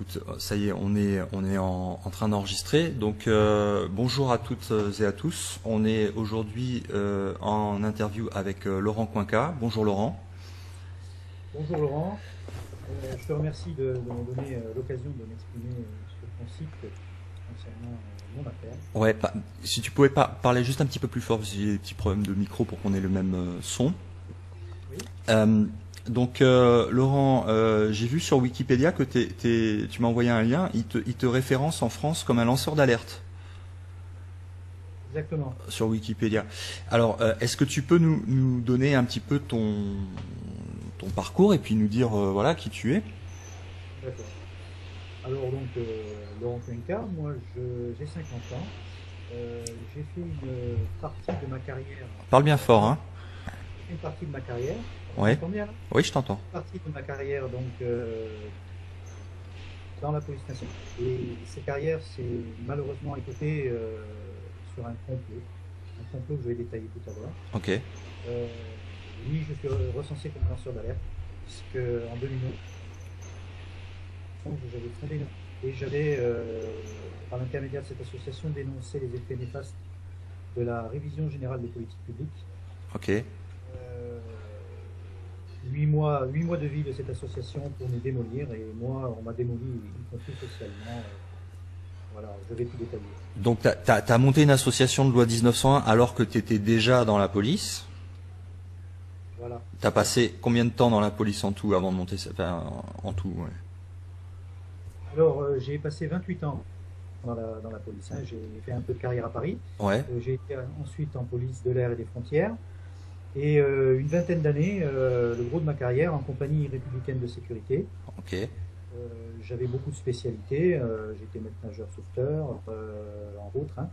écoute, ça y est, on est en train d'enregistrer. Donc, bonjour à toutes et à tous. On est aujourd'hui en interview avec Laurent Coinca. Bonjour Laurent. Bonjour Laurent, je te remercie de me donner l'occasion de m'exprimer sur ton site concernant mon affaire. Ouais, si tu pouvais parler juste un petit peu plus fort, parce que j'ai des petits problèmes de micro pour qu'on ait le même son. Oui. Donc Laurent, j'ai vu sur Wikipédia que tu m'as envoyé un lien, il te référence en France comme un lanceur d'alerte. Exactement. Sur Wikipédia. Alors, est-ce que tu peux nous donner un petit peu ton parcours et puis nous dire voilà qui tu es? D'accord. Alors donc, Laurent Cuenca, moi j'ai 50 ans. J'ai fait une partie de ma carrière. Parle bien fort, hein. Une partie de ma carrière. Ouais. Tu m'entends bien là? Oui, je t'entends. Une partie de ma carrière donc dans la police nationale. Et cette carrière s'est malheureusement écoutée sur un complot que je vais détailler tout à l'heure. Ok. Oui, je suis recensé comme lanceur d'alerte, puisque en 2009, j'avais fondé et j'avais, par l'intermédiaire de cette association, dénoncé les effets néfastes de la révision générale des politiques publiques. Ok. 8 mois de vie de cette association pour nous démolir, et moi, on m'a démoli, y compris socialement. Voilà, je vais tout détailler. Donc, t'as monté une association de loi 1901 alors que tu étais déjà dans la police. Voilà. T'as passé combien de temps dans la police en tout avant de monter ça, enfin, en tout, ouais. Alors, j'ai passé 28 ans dans la police. Hein. J'ai fait un peu de carrière à Paris. Ouais. J'ai été ensuite en police de l'air et des frontières. Et une vingtaine d'années, le gros de ma carrière en compagnie républicaine de sécurité. Ok. J'avais beaucoup de spécialités. J'étais maître-nageur sauveteur en route. Hein.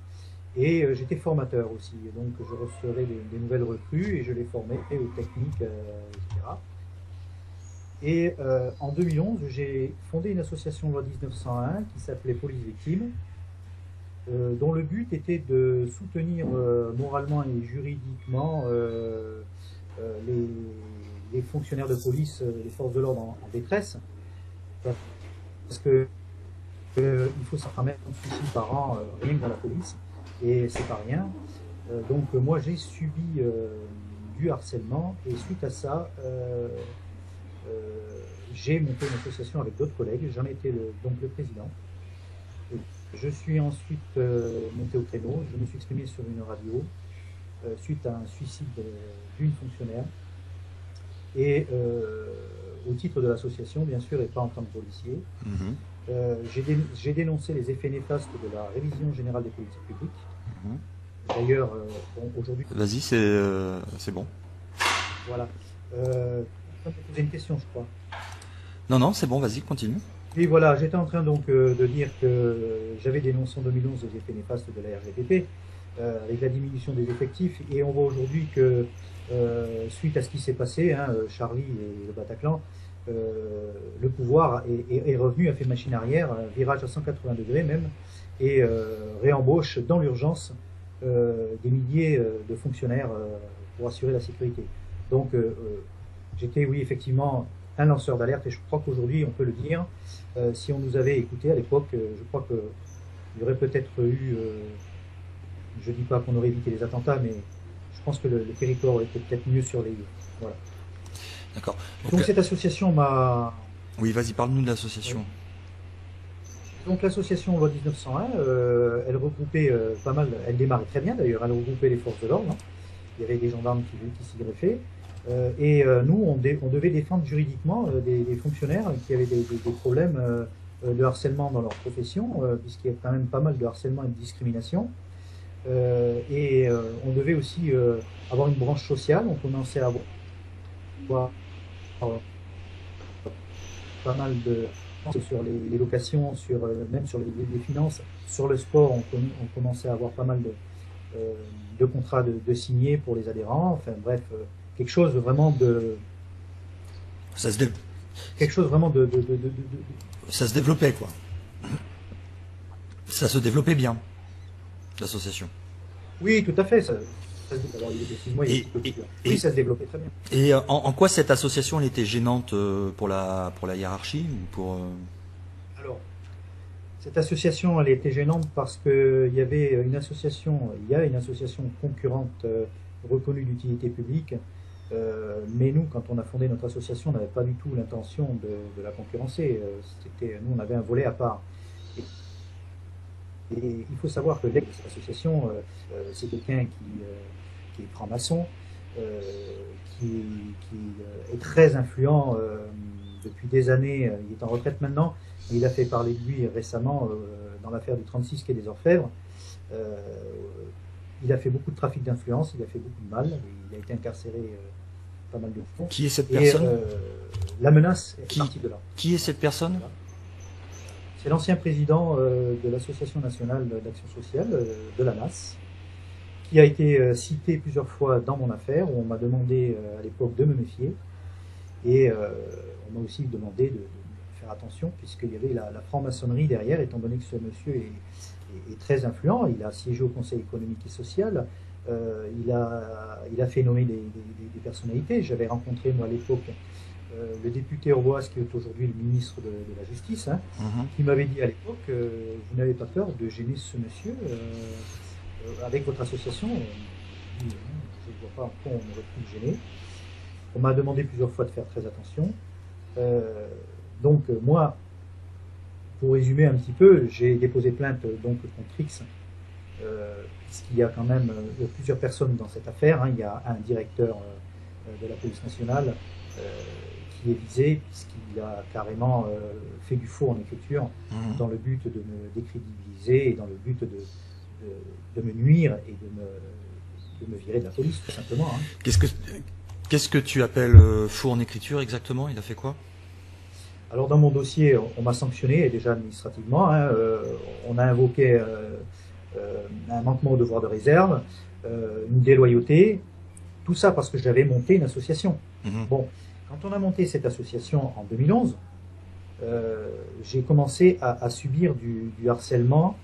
Et j'étais formateur aussi. Donc je recevais des nouvelles recrues et je les formais aux techniques, etc. Et en 2011, j'ai fondé une association loi 1901 qui s'appelait Police Victime, dont le but était de soutenir moralement et juridiquement les fonctionnaires de police, les forces de l'ordre en détresse. Parce que il faut s'en mettre un suicide par an, rien que dans la police, et c'est pas rien. Donc moi j'ai subi du harcèlement, et suite à ça, j'ai monté une association avec d'autres collègues, j'en étais donc le président. Je suis ensuite monté au créneau, je me suis exprimé sur une radio suite à un suicide d'une fonctionnaire. Et au titre de l'association, bien sûr, et pas en tant que policier, j'ai dénoncé les effets néfastes de la révision générale des politiques publiques. D'ailleurs, bon, aujourd'hui... Vas-y, c'est bon. Voilà. Tu me posais une question, je crois. Non, c'est bon, vas-y, continue. Et voilà, j'étais en train donc de dire que j'avais dénoncé en 2011 les effets néfastes de la RGPP, avec la diminution des effectifs, et on voit aujourd'hui que suite à ce qui s'est passé, hein, Charlie et le Bataclan, le pouvoir est revenu, a fait machine arrière, virage à 180 degrés même, et réembauche dans l'urgence des milliers de fonctionnaires pour assurer la sécurité. Donc j'étais, oui, effectivement, un lanceur d'alerte, et je crois qu'aujourd'hui on peut le dire. Si on nous avait écouté à l'époque, je crois qu'il y aurait peut-être eu, je ne dis pas qu'on aurait évité les attentats, mais je pense que le territoire aurait été peut-être mieux surveillé. Voilà. D'accord. Donc cette association m'a... Oui, vas-y, parle-nous de l'association. Oui. Donc l'association loi 1901, elle regroupait pas mal, elle démarrait très bien d'ailleurs, elle regroupait les forces de l'ordre, hein. Il y avait des gendarmes qui s'y greffaient. Et nous, on devait défendre juridiquement des fonctionnaires qui avaient des problèmes de harcèlement dans leur profession, puisqu'il y a quand même pas mal de harcèlement et de discrimination. Et on devait aussi avoir une branche sociale. On commençait à avoir pas mal de sur les locations, même sur les finances, sur le sport. On commençait à avoir pas mal de contrats de signés pour les adhérents. Enfin bref, quelque chose vraiment de... Quelque chose vraiment de... Ça se développait, quoi. Ça se développait bien, l'association. Oui, tout à fait. Oui, ça se développait très bien. Et en quoi cette association elle était gênante pour la hiérarchie ou pour... Alors, Cette association, elle était gênante parce qu'il y avait il y a une association concurrente reconnue d'utilité publique. Mais nous, quand on a fondé notre association, on n'avait pas du tout l'intention de la concurrencer. Nous, on avait un volet à part. Et il faut savoir que l'ex-association, c'est quelqu'un qui est franc-maçon, qui est très influent depuis des années. Il est en retraite maintenant. Il a fait parler de lui récemment dans l'affaire du 36 quai des Orfèvres. Il a fait beaucoup de trafic d'influence, il a fait beaucoup de mal. Il a été incarcéré pas mal de fois. Qui est cette personne? La menace est partie de là. Qui est cette personne? Voilà. C'est l'ancien président de l'Association nationale d'action sociale, de l'ANAS, qui a été cité plusieurs fois dans mon affaire, où on m'a demandé à l'époque de me méfier. Et on m'a aussi demandé de faire attention, puisqu'il y avait la franc-maçonnerie derrière, étant donné que ce monsieur est très influent. Il a siégé au Conseil économique et social. Il a fait nommer des personnalités. J'avais rencontré, moi, à l'époque, le député Orboise, qui est aujourd'hui le ministre de la Justice, hein, qui m'avait dit à l'époque vous n'avez pas peur de gêner ce monsieur avec votre association? Je ne vois pas en quoi on aurait pu le gêner. On m'a demandé plusieurs fois de faire très attention. Donc, moi, pour résumer un petit peu, j'ai déposé plainte donc, contre X, puisqu'il y a quand même plusieurs personnes dans cette affaire. Hein. Il y a un directeur de la police nationale qui est visé, puisqu'il a carrément fait du faux en écriture dans le but de me décrédibiliser et dans le but de me nuire et de me virer de la police, tout simplement. Hein. Qu'est-ce que tu appelles faux en écriture exactement? Il a fait quoi? Alors dans mon dossier, on m'a sanctionné déjà administrativement. Hein, on a invoqué un manquement au devoir de réserve, une déloyauté, tout ça parce que j'avais monté une association. Bon, quand on a monté cette association en 2011, j'ai commencé à subir du harcèlement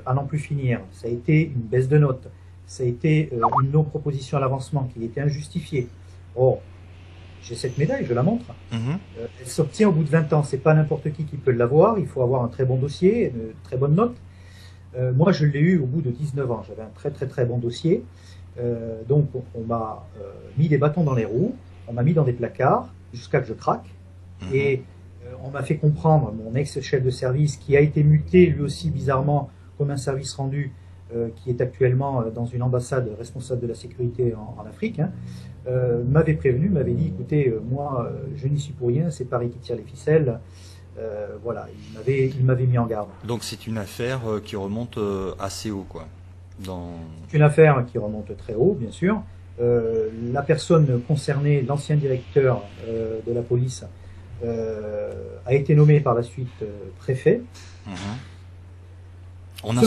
à n'en plus finir. Ça a été une baisse de notes, ça a été une non-proposition à l'avancement qui était injustifiée. Or, j'ai cette médaille, je la montre. Elle s'obtient au bout de 20 ans. C'est pas n'importe qui peut l'avoir. Il faut avoir un très bon dossier, une très bonne note. Moi, je l'ai eu au bout de 19 ans. J'avais un très très très bon dossier. Donc, on m'a mis des bâtons dans les roues. On m'a mis dans des placards jusqu'à que je craque. Et on m'a fait comprendre, mon ex-chef de service, qui a été muté lui aussi bizarrement comme un service rendu, qui est actuellement dans une ambassade responsable de la sécurité en Afrique, hein, m'avait prévenu, m'avait dit, écoutez, moi, je n'y suis pour rien, c'est Paris qui tire les ficelles. Voilà, il m'avait mis en garde. Donc c'est une affaire qui remonte assez haut, quoi. C'est une affaire qui remonte très haut, bien sûr. La personne concernée, l'ancien directeur de la police, a été nommé par la suite préfet.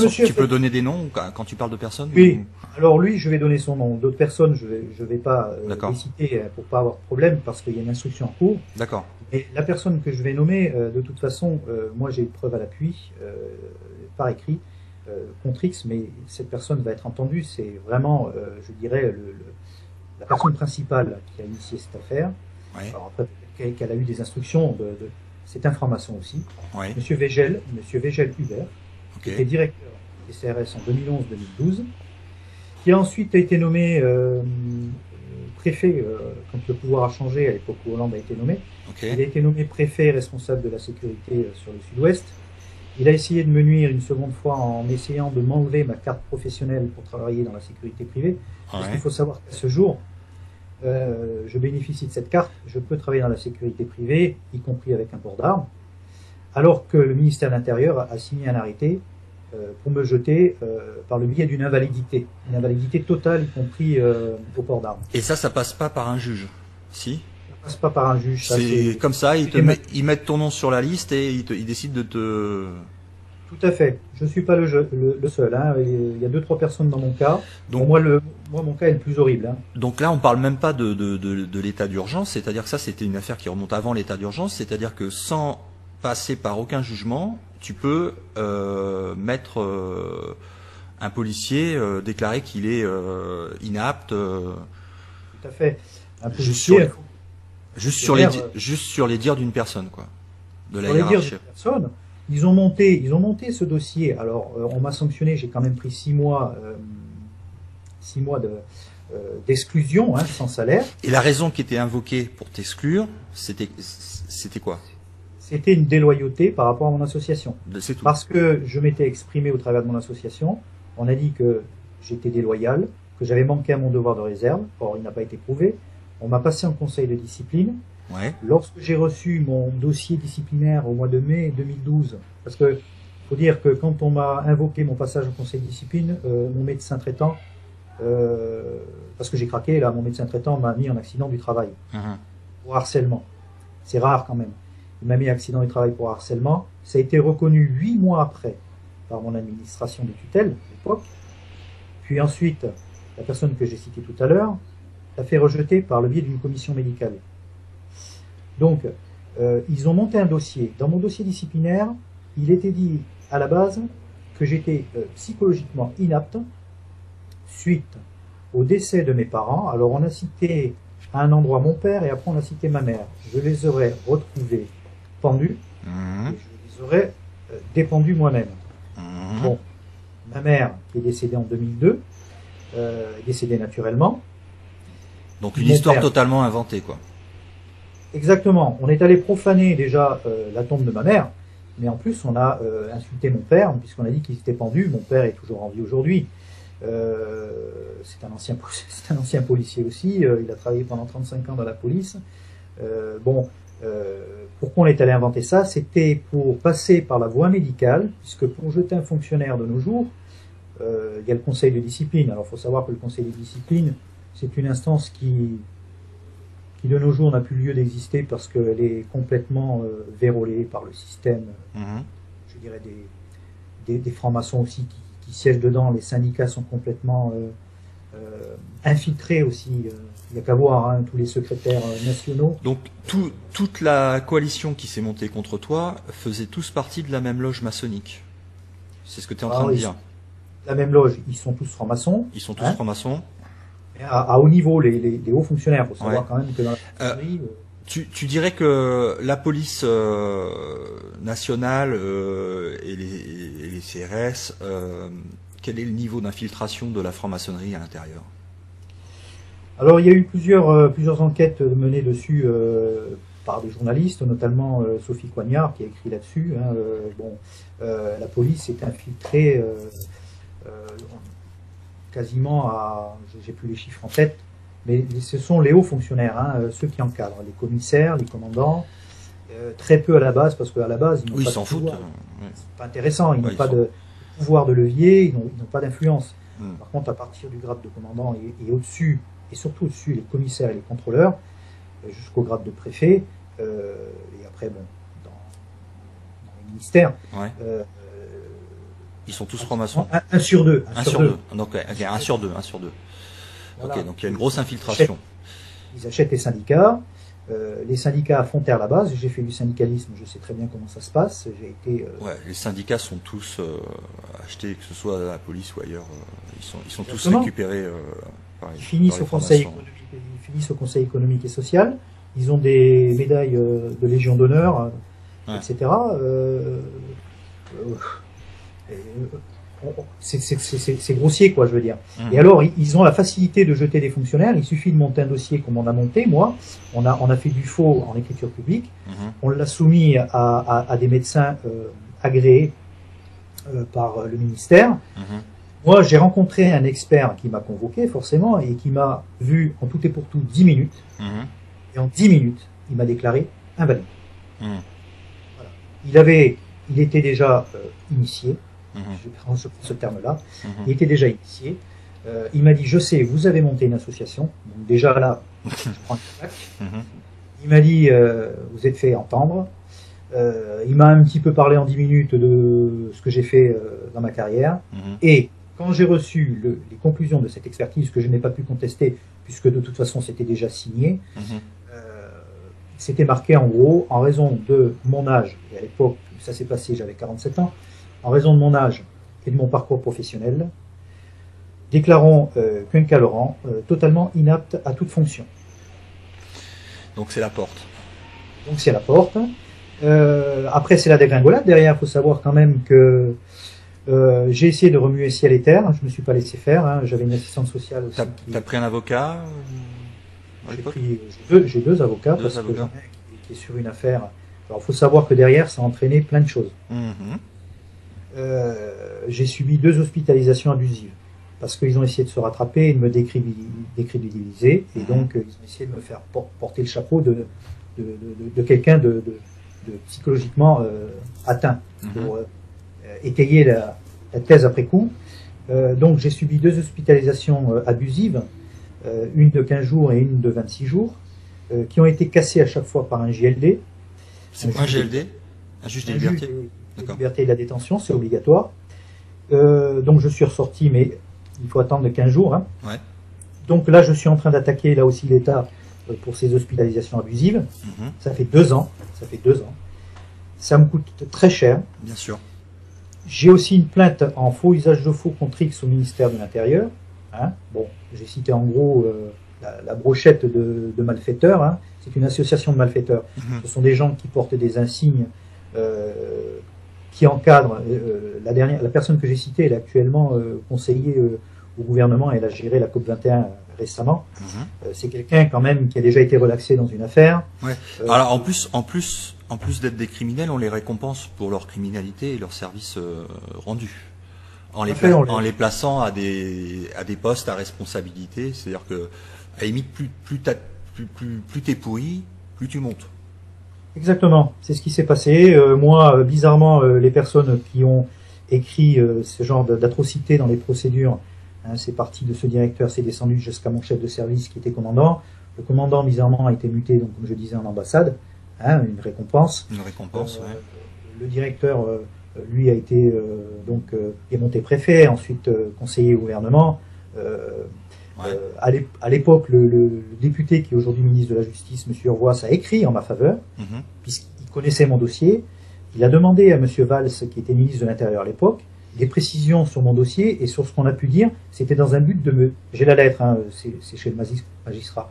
Tu peux donner des noms quand tu parles de personnes? Oui. Alors lui, je vais donner son nom. D'autres personnes, je vais pas les citer pour pas avoir de problème parce qu'il y a une instruction en cours. D'accord. Et la personne que je vais nommer, de toute façon, moi j'ai une preuve à l'appui, par écrit, contre X, mais cette personne va être entendue. C'est vraiment, je dirais, la personne principale qui a initié cette affaire. Ouais. Alors après, qu'elle a eu des instructions c'est un franc-maçon aussi. Ouais. Monsieur Végel Hubert. Qui était directeur des CRS en 2011-2012, qui a ensuite été nommé préfet, quand le pouvoir a changé, à l'époque où Hollande a été nommé. Il a été nommé préfet responsable de la sécurité sur le sud-ouest. Il a essayé de me nuire une seconde fois en essayant de m'enlever ma carte professionnelle pour travailler dans la sécurité privée. Parce qu'il faut savoir qu'à ce jour, je bénéficie de cette carte, je peux travailler dans la sécurité privée, y compris avec un port d'armes, alors que le ministère de l'Intérieur a signé un arrêté pour me jeter par le biais d'une invalidité. Une invalidité totale, y compris au port d'armes. Et ça passe pas par un juge, si? Ça passe pas par un juge. C'est comme ça, ils mettent ton nom sur la liste et ils décident de te... Tout à fait. Je ne suis pas le seul. Hein. Il y a 2-3 personnes dans mon cas. Donc, moi, mon cas est le plus horrible. Hein. Donc là, on parle même pas de l'état d'urgence. C'est-à-dire que ça, c'était une affaire qui remonte avant l'état d'urgence. C'est-à-dire que sans passer par aucun jugement, tu peux mettre un policier, déclarer qu'il est inapte. Tout à fait. Un policier, juste sur les dires d'une personne, quoi. De la hiérarchie. ils ont monté ce dossier. Alors, on m'a sanctionné, j'ai quand même pris 6 mois d'exclusion, hein, sans salaire. Et la raison qui était invoquée pour t'exclure, c'était quoi? C'était une déloyauté par rapport à mon association. C'est tout. Parce que je m'étais exprimé au travers de mon association. On a dit que j'étais déloyal, que j'avais manqué à mon devoir de réserve. Or, il n'a pas été prouvé. On m'a passé en conseil de discipline. Ouais. Lorsque j'ai reçu mon dossier disciplinaire au mois de mai 2012, parce que faut dire que quand on m'a invoqué mon passage en conseil de discipline, mon médecin traitant, parce que j'ai craqué, là, mon médecin traitant m'a mis en accident du travail pour harcèlement. C'est rare quand même. Il m'a mis accident du travail pour harcèlement. Ça a été reconnu 8 mois après par mon administration de tutelle à l'époque. Puis ensuite, la personne que j'ai citée tout à l'heure l'a fait rejeter par le biais d'une commission médicale. Donc, ils ont monté un dossier. Dans mon dossier disciplinaire, il était dit à la base que j'étais psychologiquement inapte suite au décès de mes parents. Alors, on a cité à un endroit mon père et après on a cité ma mère. Je les aurais retrouvés pendus et je les aurais dépendus moi-même. Bon, ma mère, qui est décédée en 2002, est décédée naturellement. Donc une histoire totalement inventée, quoi. Exactement. On est allé profaner déjà la tombe de ma mère, mais en plus on a insulté mon père, puisqu'on a dit qu'il était pendu. Mon père est toujours en vie aujourd'hui. C'est un ancien policier aussi. Il a travaillé pendant 35 ans dans la police. Pourquoi on est allé inventer ça? C'était pour passer par la voie médicale, puisque pour jeter un fonctionnaire de nos jours, il y a le conseil de discipline. Alors il faut savoir que le conseil de discipline, c'est une instance qui de nos jours n'a plus lieu d'exister parce qu'elle est complètement vérolée par le système, je dirais des francs-maçons aussi qui siègent dedans. Les syndicats sont complètement infiltrés aussi. Il n'y a qu'à voir tous les secrétaires nationaux. Donc toute la coalition qui s'est montée contre toi faisait tous partie de la même loge maçonnique. C'est ce que tu es en train de dire. La même loge, ils sont tous francs-maçons. Ils sont tous francs-maçons. À haut niveau, les hauts fonctionnaires. Il faut savoir quand même que dans la tu dirais que la police nationale et les CRS, quel est le niveau d'infiltration de la franc-maçonnerie à l'intérieur? Alors, il y a eu plusieurs enquêtes menées dessus par des journalistes, notamment Sophie Coignard qui a écrit là-dessus. La police s'est infiltrée quasiment à, j'ai plus les chiffres en tête, mais ce sont les hauts fonctionnaires, ceux qui encadrent, les commissaires, les commandants, très peu à la base, parce qu'à la base, ils n'ont pas de pouvoir. C'est pas intéressant, ils n'ont pas de pouvoir de levier, ils n'ont pas d'influence. Par contre, à partir du grade de commandant et au-dessus, et surtout au-dessus, les commissaires et les contrôleurs, jusqu'au grade de préfet, et après, dans les ministères, ils sont tous francs-maçons. Un sur deux. Un sur deux. Donc, un sur deux. Voilà. Ok, donc il y a une grosse infiltration. Ils achètent les syndicats. Les syndicats font taire la base. J'ai fait du syndicalisme, je sais très bien comment ça se passe. J'ai été. Les syndicats sont tous achetés, que ce soit à la police ou ailleurs. Ils sont tous récupérés. Ils finissent au Conseil économique et social. Ils ont des médailles de Légion d'honneur, etc. C'est grossier, quoi, je veux dire. Et alors, ils ont la facilité de jeter des fonctionnaires. Il suffit de monter un dossier comme on a monté, moi. On a fait du faux en écriture publique. On l'a soumis à des médecins agréés par le ministère. Moi, j'ai rencontré un expert qui m'a convoqué, forcément, et qui m'a vu en tout et pour tout 10 minutes. Et en 10 minutes, il m'a déclaré invalide. Voilà. Il était déjà initié. Je prends ce terme-là. Il était déjà initié. Il m'a dit, je sais, vous avez monté une association. Donc déjà là, je prends un contact. Il m'a dit, vous êtes fait entendre. Il m'a un petit peu parlé en 10 minutes de ce que j'ai fait dans ma carrière. Et quand j'ai reçu les conclusions de cette expertise, que je n'ai pas pu contester, puisque de toute façon c'était déjà signé, c'était marqué en gros, en raison de mon âge, et à l'époque, ça s'est passé, j'avais 47 ans, en raison de mon âge et de mon parcours professionnel, déclarons Cuenca Laurent totalement inapte à toute fonction. Donc c'est la porte. Donc c'est la porte. Après, c'est la dégringolade. Derrière, il faut savoir quand même que j'ai essayé de remuer ciel et terre. Je me suis pas laissé faire. Hein. J'avais une assistante sociale aussi. T'as pris un avocat à l'époque? J'ai deux avocats Deux parce que avocats. j'en ai un qui est sur une affaire. Alors, il faut savoir que derrière, ça a entraîné plein de choses. Mhm. J'ai subi 2 hospitalisations abusives parce qu'ils ont essayé de se rattraper et de me décrédibiliser. Et donc, ils ont essayé de me faire porter le chapeau de quelqu'un de psychologiquement atteint pour étayer la thèse après coup. Donc, j'ai subi 2 hospitalisations abusives, une de 15 jours et une de 26 jours, qui ont été cassées à chaque fois par un JLD. C'est quoi un GLD? Un juge des libertés? La liberté et la détention, c'est obligatoire. Donc je suis ressorti, mais il faut attendre 15 jours. Hein. Ouais. Donc là, je suis en train d'attaquer là aussi l'État pour ces hospitalisations abusives. Ça fait 2 ans. Ça fait 2 ans. Ça me coûte très cher. Bien sûr. J'ai aussi une plainte en faux usage de faux contre X au ministère de l'Intérieur. Hein. Bon, j'ai cité en gros la brochette de malfaiteurs. Hein. C'est une association de malfaiteurs. Ce sont des gens qui portent des insignes qui encadrent. La personne que j'ai citée, elle est actuellement conseillère au gouvernement. Elle a géré la COP21 récemment. C'est quelqu'un quand même qui a déjà été relaxé dans une affaire. Ouais. Alors en plus d'être des criminels, on les récompense pour leur criminalité et leur service rendu. En les plaçant à des postes à responsabilité, c'est-à-dire que à la limite plus t'es pourri, plus tu montes. Exactement, c'est ce qui s'est passé. Moi, bizarrement, les personnes qui ont écrit ce genre d'atrocités dans les procédures, hein, c'est parti de ce directeur, c'est descendu jusqu'à mon chef de service qui était commandant. Le commandant, bizarrement, a été muté, donc comme je disais, en ambassade, hein, une récompense. Une récompense, ouais. Le directeur, lui, a été est monté préfet, ensuite conseiller au gouvernement. À l'époque, le député qui est aujourd'hui ministre de la Justice, M. Urvoas, a écrit en ma faveur, puisqu'il connaissait mon dossier. Il a demandé à M. Valls, qui était ministre de l'Intérieur à l'époque, des précisions sur mon dossier et sur ce qu'on a pu dire. C'était dans un but de me... J'ai la lettre, hein, c'est chez le magistrat.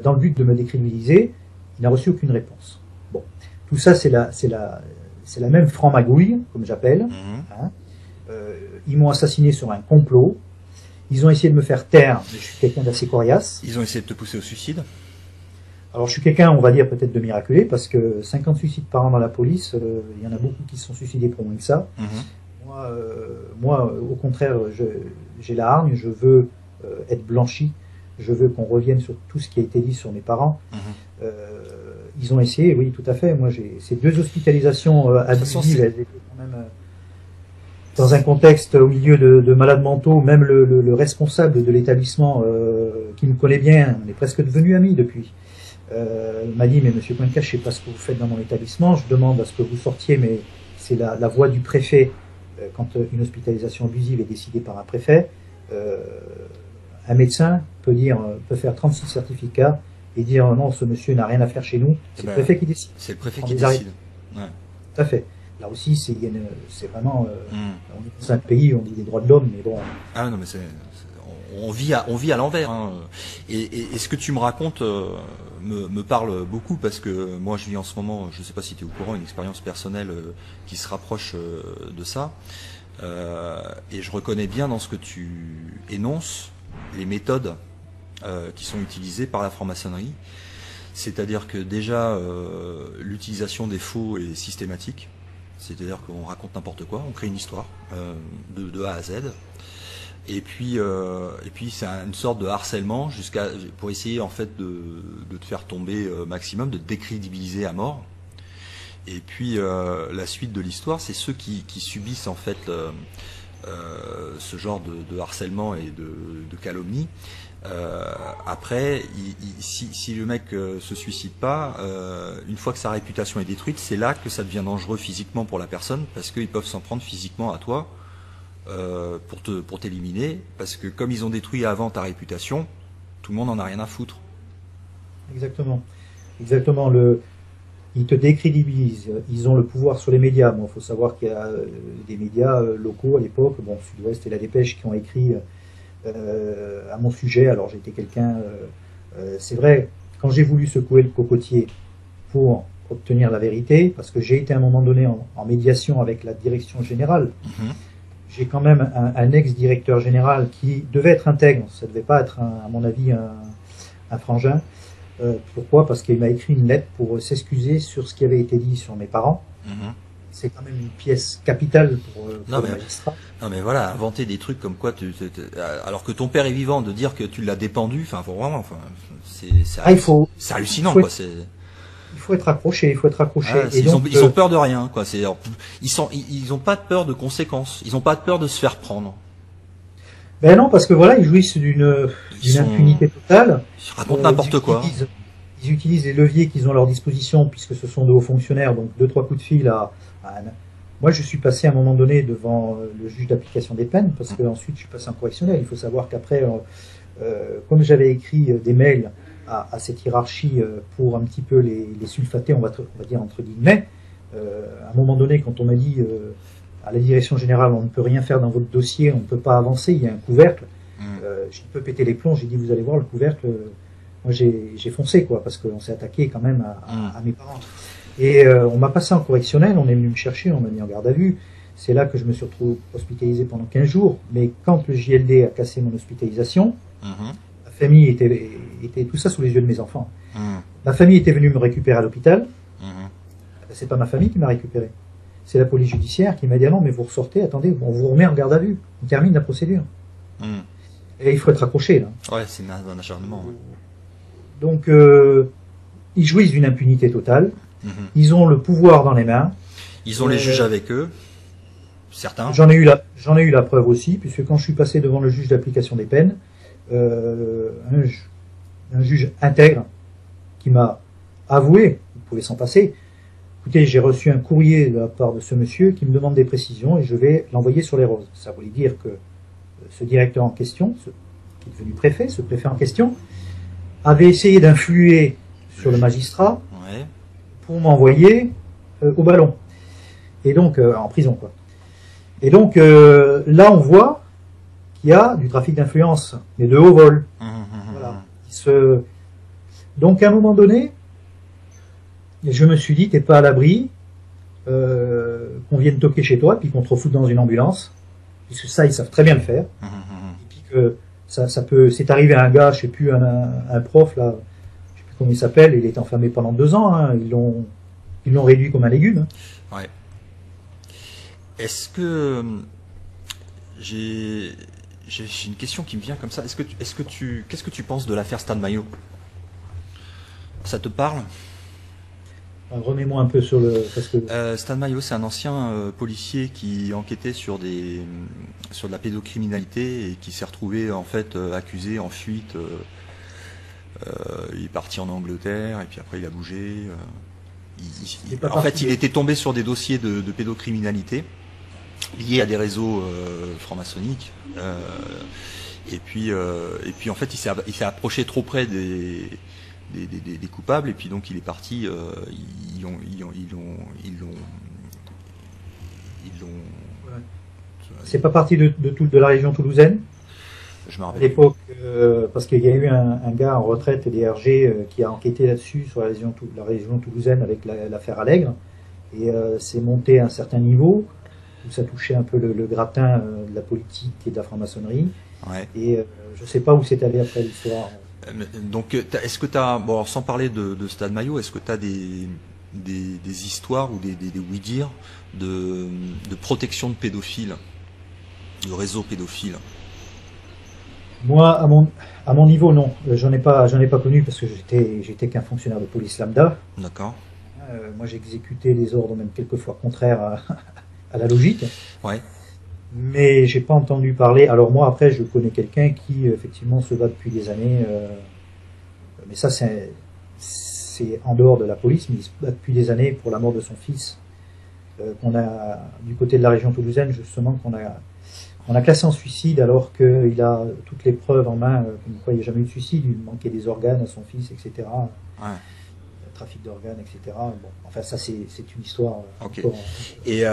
Dans le but de me décrédibiliser, il n'a reçu aucune réponse. Bon, tout ça, c'est la même franc-magouille, comme j'appelle. Hein. Ils m'ont assassiné sur un complot. Ils ont essayé de me faire taire, mais je suis quelqu'un d'assez coriace. Ils ont essayé de te pousser au suicide? Alors je suis quelqu'un, on va dire, peut-être de miraculé, parce que 50 suicides par an dans la police, il y en a beaucoup qui se sont suicidés pour moins que ça. Moi, au contraire, j'ai la hargne, je veux être blanchi, je veux qu'on revienne sur tout ce qui a été dit sur mes parents. Ils ont essayé, oui, tout à fait. Moi, j'ai ces 2 hospitalisations abusives, elles étaient quand même... dans un contexte au milieu de malades mentaux, même le responsable de l'établissement, qui me connaît bien, on est presque devenus amis depuis, m'a dit, mais monsieur Coinca, je sais pas ce que vous faites dans mon établissement, je demande à ce que vous sortiez, mais c'est la voix du préfet, quand une hospitalisation abusive est décidée par un préfet, un médecin peut faire 36 certificats et dire non, ce monsieur n'a rien à faire chez nous, c'est le préfet qui décide. C'est le préfet qui décide. Ouais. Tout à fait. Là aussi, c'est vraiment... on est dans un pays où on dit des droits de l'homme, mais bon... Ah non, mais on vit à l'envers. Hein. Et ce que tu me racontes me parle beaucoup parce que moi, je vis en ce moment, je ne sais pas si tu es au courant, une expérience personnelle qui se rapproche de ça. Et je reconnais bien dans ce que tu énonces les méthodes qui sont utilisées par la franc-maçonnerie. C'est-à-dire que déjà, l'utilisation des faux est systématique. C'est-à-dire qu'on raconte n'importe quoi, on crée une histoire de A à Z. Et puis c'est une sorte de harcèlement pour essayer en fait de te faire tomber maximum, de te décrédibiliser à mort. Et puis la suite de l'histoire, c'est ceux qui subissent en fait ce genre de harcèlement et de calomnie. Après, si le mec se suicide pas, une fois que sa réputation est détruite, c'est là que ça devient dangereux physiquement pour la personne, parce qu'ils peuvent s'en prendre physiquement à toi pour t'éliminer, parce que comme ils ont détruit avant ta réputation, tout le monde en a rien à foutre. Exactement. Ils te décrédibilisent, ils ont le pouvoir sur les médias. Bon, il faut savoir qu'il y a des médias locaux à l'époque, bon, Sud-Ouest et La Dépêche, qui ont écrit à mon sujet. Alors j'étais quelqu'un, c'est vrai, quand j'ai voulu secouer le cocotier pour obtenir la vérité, parce que j'ai été à un moment donné en médiation avec la direction générale. J'ai quand même un ex-directeur général qui devait être intègre, ça devait pas être, à mon avis, un frangin. Pourquoi? Parce qu'il m'a écrit une lettre pour s'excuser sur ce qui avait été dit sur mes parents. C'est quand même une pièce capitale pour le magistrat. Non mais voilà, inventer des trucs comme quoi, alors que ton père est vivant, de dire que tu l'as dépendu, enfin vraiment, c'est hallucinant quoi. Il faut être accroché, il faut être accroché. Ah, et donc, ils ont peur de rien quoi. Ils ont pas de peur de conséquences, ils ont pas de peur de se faire prendre. Ben non, parce que voilà, ils jouissent d'une impunité totale. Ils racontent n'importe quoi. Ils utilisent les leviers qu'ils ont à leur disposition, puisque ce sont de hauts fonctionnaires, donc 2-3 coups de fil Moi, je suis passé à un moment donné devant le juge d'application des peines, parce que ensuite je suis passé en correctionnel. Il faut savoir qu'après, comme j'avais écrit des mails à cette hiérarchie pour un petit peu les sulfater, on va dire entre guillemets, à un moment donné, quand on m'a dit à la direction générale, on ne peut rien faire dans votre dossier, on ne peut pas avancer, il y a un couvercle, je peux péter les plombs, j'ai dit, vous allez voir le couvercle, moi j'ai foncé, quoi, parce qu'on s'est attaqué quand même à mes parents. Et on m'a passé en correctionnel, on est venu me chercher, on m'a mis en garde à vue. C'est là que je me suis retrouvé hospitalisé pendant 15 jours. Mais quand le JLD a cassé mon hospitalisation, la famille était tout ça sous les yeux de mes enfants. Ma famille était venue me récupérer à l'hôpital. C'est pas ma famille qui m'a récupéré. C'est la police judiciaire qui m'a dit, ah non, mais vous ressortez, attendez, on vous remet en garde à vue. On termine la procédure. Et il faut être accroché, là. Ouais, c'est un acharnement. Ouais. Donc, ils jouissent d'une impunité totale. Ils ont le pouvoir dans les mains. Ils ont les juges avec eux, certains. J'en ai eu la preuve aussi, puisque quand je suis passé devant le juge d'application des peines, un juge intègre qui m'a avoué, vous pouvez s'en passer, écoutez, j'ai reçu un courrier de la part de ce monsieur qui me demande des précisions et je vais l'envoyer sur les roses. Ça voulait dire que ce directeur en question, qui est devenu préfet, ce préfet en question, avait essayé d'influer sur le magistrat pour m'envoyer au ballon. Et donc, en prison, quoi. Et donc, là, on voit qu'il y a du trafic d'influence, mais de haut vol. Voilà. Donc, à un moment donné, je me suis dit, t'es pas à l'abri, qu'on vienne toquer chez toi, puis qu'on te refoute dans une ambulance, puisque ça, ils savent très bien le faire. Et puis que c'est arrivé à un gars, je sais plus, un prof, là, comment il s'appelle, il est enfermé pendant 2 ans, hein, ils l'ont réduit comme un légume. Hein. Ouais. Est-ce que j'ai une question qui me vient comme ça. Qu'est-ce que tu penses de l'affaire Stan Mayo? Ça te parle? Remets-moi un peu sur le... Parce que... Stan Mayo, c'est un ancien policier qui enquêtait sur de la pédocriminalité et qui s'est retrouvé en fait accusé en fuite. Il est parti en Angleterre et puis après il a bougé. En fait, il était tombé sur des dossiers de pédocriminalité liés à des réseaux franc-maçonniques. Et puis en fait, il s'est approché trop près des coupables et puis donc il est parti. Ils l'ont. C'est pas parti de la région toulousaine. Je me rappelle. À l'époque, parce qu'il y a eu un gars en retraite des RG qui a enquêté là-dessus sur la région toulousaine avec l'affaire Allègre, et c'est monté à un certain niveau où ça touchait un peu le gratin de la politique et de la franc-maçonnerie. Ouais. Et je sais pas où c'est allé après l'histoire. Donc, est-ce que tu as, bon, alors, sans parler de Stan Mayo, est-ce que tu as des histoires ou des oui-dire de protection de pédophiles, de réseaux pédophiles? Moi, à mon niveau, non. J'en ai pas connu parce que j'étais qu'un fonctionnaire de police lambda. D'accord. Moi, j'exécutais des ordres même quelquefois contraires à la logique. Ouais. Mais j'ai pas entendu parler. Alors moi, après, je connais quelqu'un qui effectivement se bat depuis des années. Mais ça, c'est en dehors de la police, mais il se bat depuis des années pour la mort de son fils. Qu'on a du côté de la région toulousaine, justement, on a classé en suicide alors qu'il a toutes les preuves en main, comme quoi il n'y a jamais eu de suicide, il manquait des organes à son fils, etc. Ouais. Trafic d'organes, etc. Bon, enfin ça c'est une histoire. Okay. Et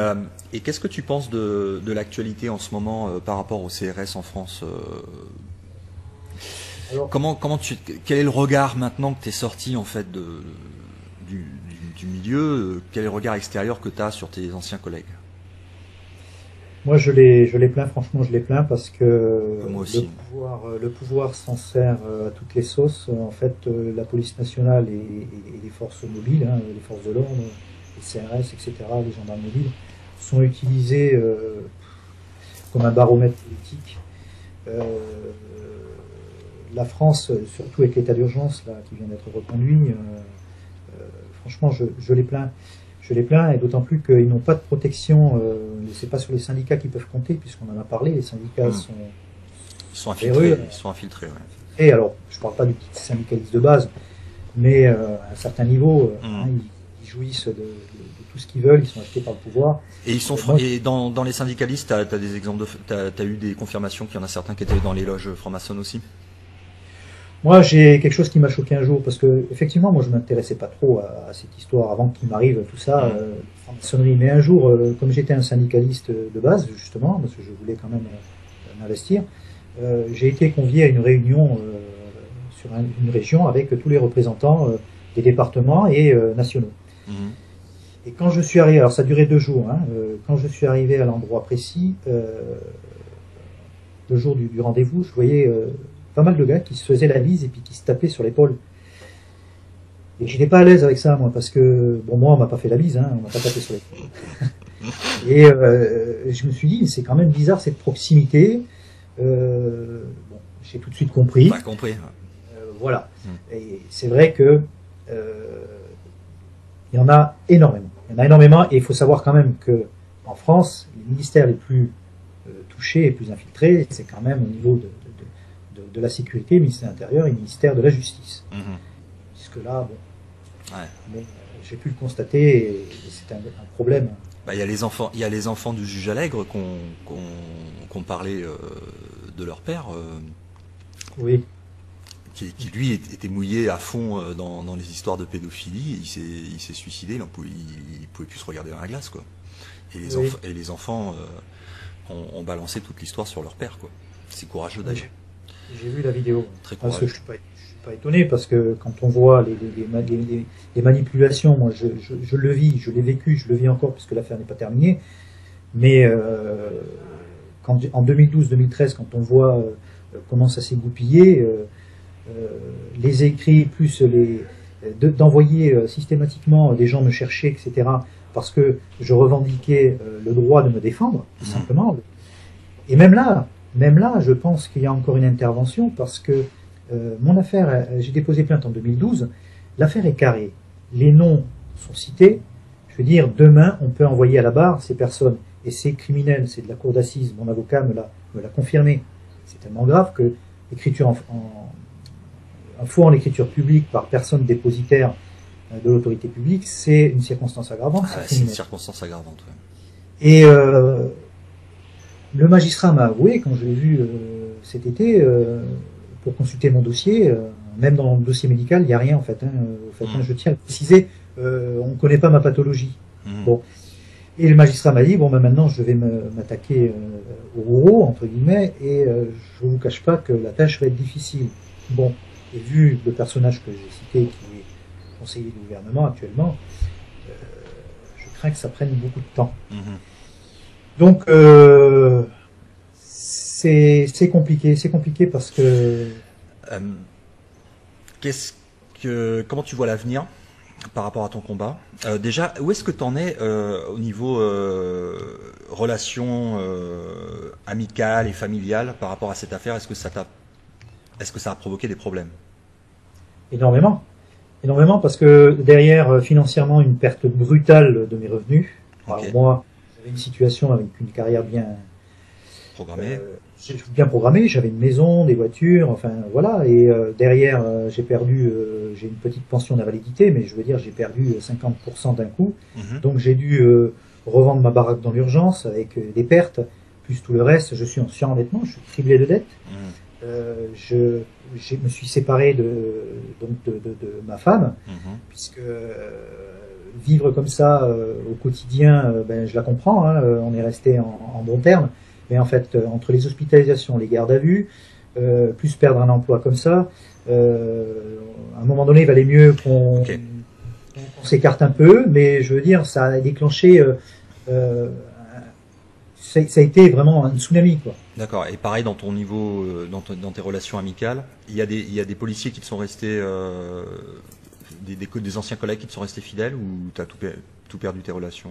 qu'est-ce que tu penses de l'actualité en ce moment par rapport au CRS en France? Alors, quel est le regard maintenant que tu es sorti en fait d'une du milieu, quel est le regard extérieur que tu as sur tes anciens collègues? Moi, je les plains, franchement, je les plains parce que moi aussi. le pouvoir s'en sert à toutes les sauces. En fait, la police nationale et les forces mobiles, hein, les forces de l'ordre, les CRS, etc., les gendarmes mobiles, sont utilisés comme un baromètre politique. La France, surtout avec l'état d'urgence là qui vient d'être reconduit, franchement, je les plains. Je les plains, et d'autant plus qu'ils n'ont pas de protection. C'est pas sur les syndicats qu'ils peuvent compter, puisqu'on en a parlé. Les syndicats sont infiltrés. Ils sont infiltrés. Ouais. Et alors, je parle pas du petit syndicaliste de base, mais à un certain niveau, hein, ils jouissent de tout ce qu'ils veulent. Ils sont achetés par le pouvoir. Et ils sont et dans les syndicalistes, t'as des exemples t'as eu des confirmations qu'il y en a certains qui étaient dans les loges francs-maçonnes aussi? Moi, j'ai quelque chose qui m'a choqué un jour, parce que effectivement, moi, je m'intéressais pas trop à cette histoire avant qu'il m'arrive tout ça, franc-maçonnerie. Mais un jour, comme j'étais un syndicaliste de base, justement, parce que je voulais quand même m'investir, j'ai été convié à une réunion sur une région avec tous les représentants des départements et nationaux. Et quand je suis arrivé, alors ça durait 2 jours, hein, quand je suis arrivé à l'endroit précis, le jour du rendez-vous, je voyais pas mal de gars qui se faisaient la bise et puis qui se tapaient sur l'épaule. Et j'étais pas à l'aise avec ça, moi, parce que, bon, moi, on m'a pas fait la bise, hein, on m'a pas tapé sur l'épaule. Et je me suis dit, c'est quand même bizarre cette proximité. Bon, j'ai tout de suite compris. Pas compris. Voilà. Et c'est vrai que il y en a énormément. Il y en a énormément, et il faut savoir quand même que en France, les ministères les plus touchés et les plus infiltrés, c'est quand même au niveau de la sécurité, ministère de l'Intérieur et ministère de la Justice. Puisque là, bon, mais j'ai pu le constater, et c'est un problème. Bah, il y a les enfants du juge Allègre qu'on parlait de leur père. Oui. Qui lui était mouillé à fond dans les histoires de pédophilie. Il s'est suicidé, il pouvait plus se regarder dans la glace, quoi. Et les enfants ont balancé toute l'histoire sur leur père, quoi. C'est courageux d'agir. J'ai vu la vidéo. Très parce que je suis pas étonné, parce que quand on voit les manipulations, moi je le vis, je l'ai vécu, je le vis encore, puisque l'affaire n'est pas terminée. Mais en 2012-2013, quand on voit comment ça s'est goupillé, les écrits, plus d'envoyer systématiquement des gens me chercher, etc., parce que je revendiquais le droit de me défendre, tout simplement. Et même là, je pense qu'il y a encore une intervention, parce que mon affaire, j'ai déposé plainte en 2012, l'affaire est carrée. Les noms sont cités. Je veux dire, demain, on peut envoyer à la barre ces personnes. Et c'est criminel, c'est de la cour d'assises. Mon avocat me l'a confirmé. C'est tellement grave que l'écriture un faux en l'écriture publique par personne dépositaire de l'autorité publique, c'est une circonstance aggravante. C'est une circonstance aggravante, ouais. Et le magistrat m'a avoué, quand je l'ai vu cet été, pour consulter mon dossier, même dans le dossier médical, il n'y a rien en fait. Je tiens à le préciser, on ne connaît pas ma pathologie. Bon. Et le magistrat m'a dit, bon, ben maintenant je vais m'attaquer au bourreau, entre guillemets, et je ne vous cache pas que la tâche va être difficile. Bon, et vu le personnage que j'ai cité, qui est conseiller du gouvernement actuellement, je crains que ça prenne beaucoup de temps. Donc, c'est compliqué parce que... comment tu vois l'avenir par rapport à ton combat? Déjà, où est-ce que tu en es au niveau relations amicales et familiales par rapport à cette affaire? Est-ce que ça a provoqué des problèmes? Énormément, parce que derrière, financièrement, une perte brutale de mes revenus. Alors moi, j'avais une situation avec une carrière bien programmée. J'avais une maison, des voitures, enfin voilà. Et derrière, j'ai une petite pension d'invalidité, mais je veux dire, j'ai perdu 50% d'un coup. Donc j'ai dû revendre ma baraque dans l'urgence avec des pertes, plus tout le reste. Je suis en surendettement, je suis criblé de dettes. Je me suis séparé de ma femme, puisque vivre comme ça au quotidien, je la comprends, hein, on est resté en bons termes, mais en fait, entre les hospitalisations, les gardes à vue, plus perdre un emploi comme ça, à un moment donné, il valait mieux qu'on s'écarte un peu, mais je veux dire, ça a déclenché, ça a été vraiment un tsunami, quoi. D'accord. Et pareil dans ton niveau, dans tes relations amicales, il y a des policiers qui te sont restés, des anciens collègues qui te sont restés fidèles, ou t'as tout perdu tes relations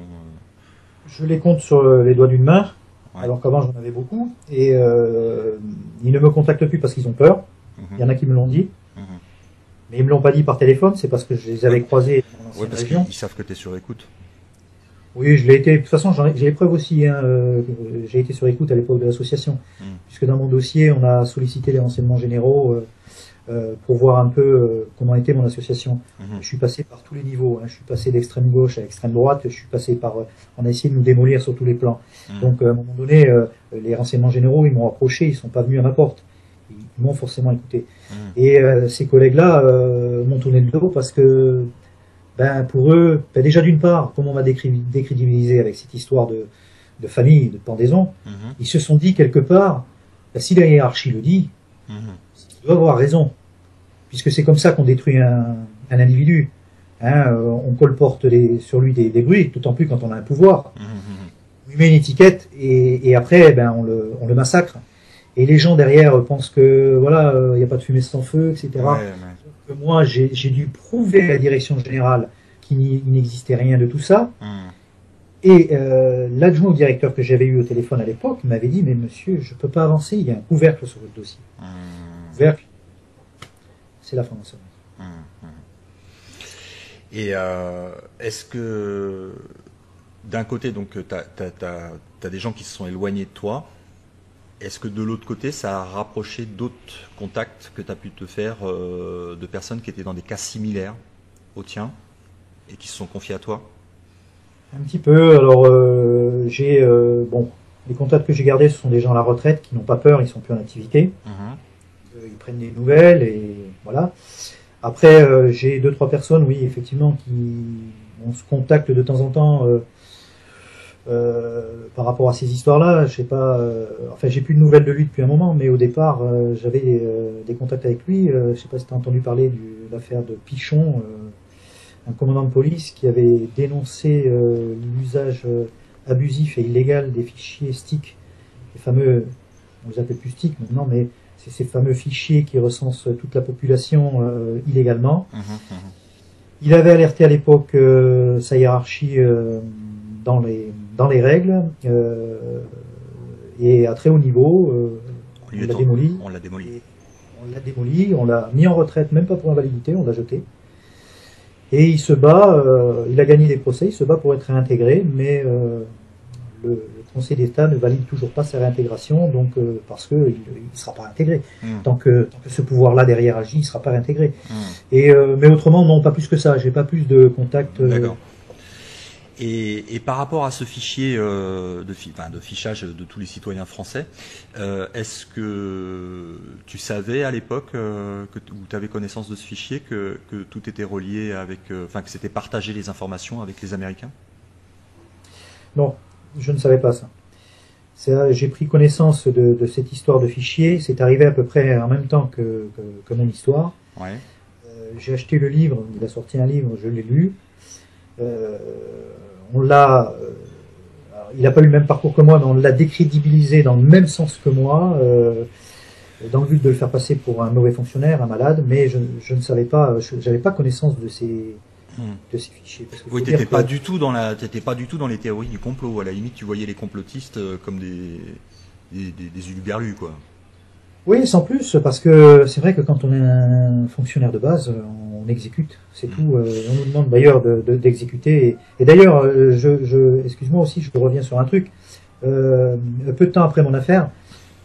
Je les compte sur les doigts d'une main, Ouais. alors qu'avant j'en avais beaucoup, et ils ne me contactent plus parce qu'ils ont peur. Il y en a qui me l'ont dit, Mhm. mais ils me l'ont pas dit par téléphone, c'est parce que je les avais croisés dans Ouais, l'ancienne parce région. qu'ils savent que tu es sur écoute. Oui, je l'ai été. De toute façon, j'ai les preuves aussi. Hein, j'ai été sur écoute à l'époque de l'association, puisque dans mon dossier, on a sollicité les renseignements généraux pour voir un peu comment était mon association. Je suis passé par tous les niveaux. Hein. Je suis passé d'extrême gauche à extrême droite. Je suis passé par. On a essayé de nous démolir sur tous les plans. Donc, à un moment donné, les renseignements généraux, ils m'ont approché. Ils sont pas venus à ma porte. Ils m'ont forcément écouté. Et ces collègues-là m'ont tourné le dos parce que. Ben pour eux, ben déjà d'une part, comme on m'a décrédibilisé avec cette histoire de famille, de pendaison, ils se sont dit quelque part, ben, si la hiérarchie le dit, il doit avoir raison, puisque c'est comme ça qu'on détruit un individu. Hein, on colporte sur lui des bruits, d'autant plus quand on a un pouvoir. On lui met une étiquette et après, ben on le massacre. Et les gens derrière pensent que voilà, il n'y a pas de fumée sans feu, etc. Ouais. Que moi, j'ai dû prouver à la direction générale qu'il n'existait rien de tout ça. Et l'adjoint au directeur que j'avais eu au téléphone à l'époque m'avait dit, mais monsieur, je peux pas avancer, il y a un couvercle sur votre dossier. Couvercle, c'est la franc-maçonnerie. Et est-ce que d'un côté, donc, t'as des gens qui se sont éloignés de toi. Est-ce que de l'autre côté, ça a rapproché d'autres contacts que tu as pu te faire de personnes qui étaient dans des cas similaires au tien et qui se sont confiés à toi? Un petit peu. Alors, bon, les contacts que j'ai gardés, ce sont des gens à la retraite qui n'ont pas peur, ils sont plus en activité. Ils prennent des nouvelles et voilà. Après, j'ai 2-3 personnes, oui, effectivement, on se contacte de temps en temps. Par rapport à ces histoires-là, je sais pas. Enfin, j'ai plus de nouvelles de lui depuis un moment, mais au départ, j'avais des contacts avec lui. Je sais pas si tu as entendu parler de l'affaire de Pichon, un commandant de police qui avait dénoncé l'usage abusif et illégal des fichiers STIC, les fameux, on les appelle plus STIC maintenant, mais c'est ces fameux fichiers qui recensent toute la population illégalement. Il avait alerté à l'époque sa hiérarchie dans les règles et à très haut niveau. On l'a démoli. On l'a démoli. On l'a démoli, on l'a mis en retraite, même pas pour invalidité, on l'a jeté. Et il se bat, il a gagné des procès, il se bat pour être réintégré, mais le Conseil d'État ne valide toujours pas sa réintégration, donc parce que il sera pas intégré. Tant que ce pouvoir-là derrière agit, il sera pas réintégré. Mais autrement, non, pas plus que ça. J'ai pas plus de contacts. D'accord. Et par rapport à ce fichier de fichage de tous les citoyens français, est-ce que tu savais à l'époque où tu avais connaissance de ce fichier que tout était relié avec, que c'était partagé les informations avec les Américains? Non, je ne savais pas ça. J'ai pris connaissance de cette histoire de fichier. C'est arrivé à peu près en même temps que mon histoire. Ouais. J'ai acheté le livre, il a sorti un livre, je l'ai lu. On l'a, il n'a pas eu le même parcours que moi, mais on l'a décrédibilisé dans le même sens que moi, dans le but de le faire passer pour un mauvais fonctionnaire, un malade, mais je ne savais pas, j'avais pas connaissance de ces fichiers. Parce que oui, t'étais pas du tout dans les théories du complot. À la limite, tu voyais les complotistes comme des huluberlus, quoi. Oui, sans plus, parce que c'est vrai que quand on est un fonctionnaire de base, on exécute, c'est tout. On nous demande d'ailleurs d'exécuter. Et d'ailleurs, excuse-moi aussi, je reviens sur un truc. Peu de temps après mon affaire,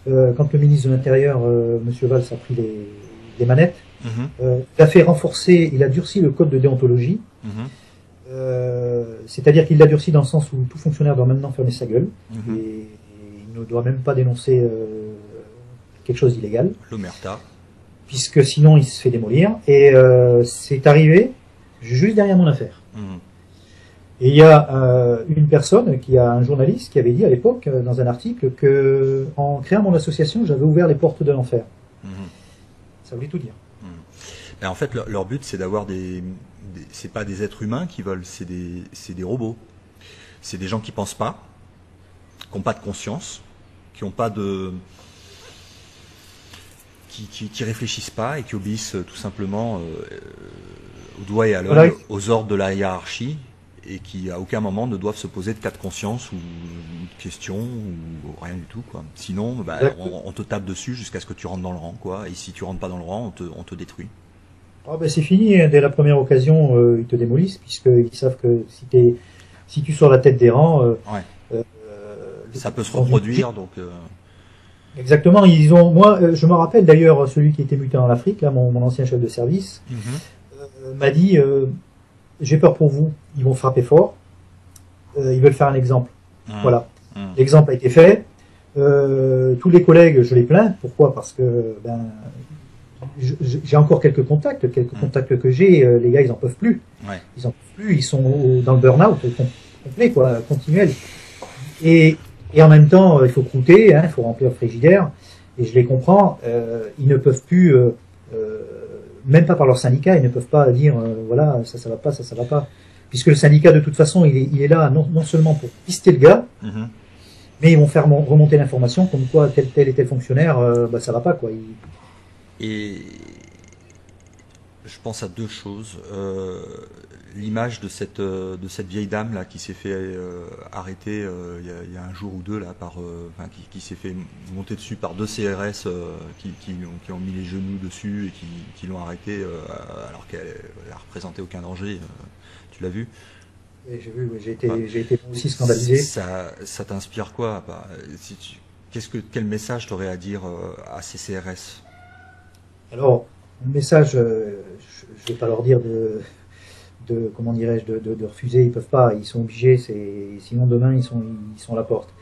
quand le ministre de l'Intérieur, Monsieur Valls, a pris les manettes, il a fait renforcer, il a durci le code de déontologie. C'est-à-dire qu'il l'a durci dans le sens où tout fonctionnaire doit maintenant fermer sa gueule et il ne doit même pas dénoncer quelque chose d'illégal. L'omerta. Puisque sinon il se fait démolir. Et c'est arrivé juste derrière mon affaire. Et il y a une personne, un journaliste, qui avait dit à l'époque, dans un article, que en créant mon association, j'avais ouvert les portes de l'enfer. Ça voulait tout dire. En fait, leur but, c'est d'avoir des c'est pas des êtres humains qui volent, c'est des robots. C'est des gens qui pensent pas, qui n'ont pas de conscience, qui ont pas de, qui réfléchissent pas et qui obéissent tout simplement au doigt et à l'œil, Voilà. aux ordres de la hiérarchie, et qui à aucun moment ne doivent se poser de cas de conscience ou de questions ou rien du tout, quoi. Sinon, bah, on te tape dessus jusqu'à ce que tu rentres dans le rang, quoi. Et si tu rentres pas dans le rang, on te détruit. Ah ben c'est fini, hein. Dès la première occasion, ils te démolissent, puisqu'ils savent que si tu sors la tête des rangs, Ouais. euh, Ça peut se dans une- reproduire, donc. Exactement, ils ont. Moi, je me rappelle d'ailleurs celui qui était muté en Afrique, là, mon ancien chef de service, m'a dit j'ai peur pour vous. Ils vont frapper fort. Ils veulent faire un exemple. Voilà. L'exemple a été fait. Tous les collègues, je les plains. Pourquoi? Parce que j'ai encore quelques contacts que j'ai. Les gars, ils en peuvent plus. Ouais. Ils en peuvent plus. Ils sont dans le burn-out complet, quoi, continuel. Et en même temps, il faut croûter, hein, il faut remplir le frigidaire. Et je les comprends. Ils ne peuvent plus, même pas par leur syndicat, ils ne peuvent pas dire voilà, ça va pas, ça va pas. Puisque le syndicat, de toute façon, il est là non seulement pour pister le gars, mais ils vont faire remonter l'information comme quoi tel et tel fonctionnaire, ça va pas, quoi. Et je pense à deux choses. L'image de cette vieille dame là qui s'est fait arrêter il y a un jour ou deux là qui s'est fait monter dessus par deux CRS qui ont mis les genoux dessus et qui l'ont arrêtée alors qu'elle n'a représenté aucun danger. Tu l'as vu? Et j'ai vu, j'ai été aussi scandalisé. Ça t'inspire quoi? Quel message t'aurais à dire à ces CRS? Alors, le message, je vais pas leur dire comment dirais-je, de refuser, ils peuvent pas, ils sont obligés, sinon demain ils sont à la porte.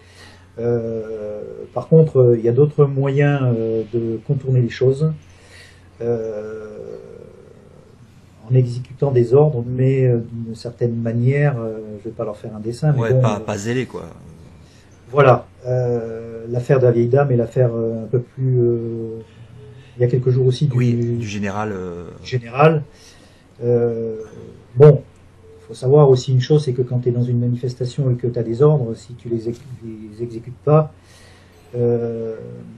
Par contre, il y a d'autres moyens de contourner les choses en exécutant des ordres, mais d'une certaine manière, je vais pas leur faire un dessin, mais ouais, bon, pas zélé, quoi. Voilà, l'affaire de la vieille dame et l'affaire un peu plus, il y a quelques jours aussi du général. Général. Bon, il faut savoir aussi une chose, c'est que quand tu es dans une manifestation et que tu as des ordres, si tu les exécutes pas,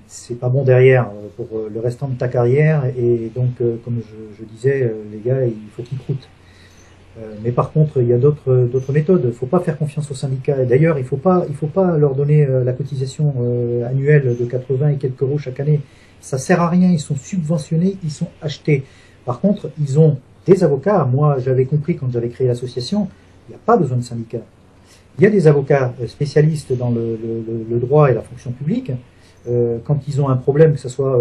c'est pas bon derrière pour le restant de ta carrière. Et donc, comme je disais, les gars, il faut qu'ils croûtent. Mais par contre, il y a d'autres méthodes. Il faut pas faire confiance aux syndicats. D'ailleurs, il faut pas leur donner la cotisation annuelle de 80 et quelques euros chaque année. Ça sert à rien. Ils sont subventionnés, ils sont achetés. Par contre, ils ont des avocats. Moi, j'avais compris quand j'avais créé l'association, il n'y a pas besoin de syndicats. Il y a des avocats spécialistes dans le droit et la fonction publique. Quand ils ont un problème, que ce soit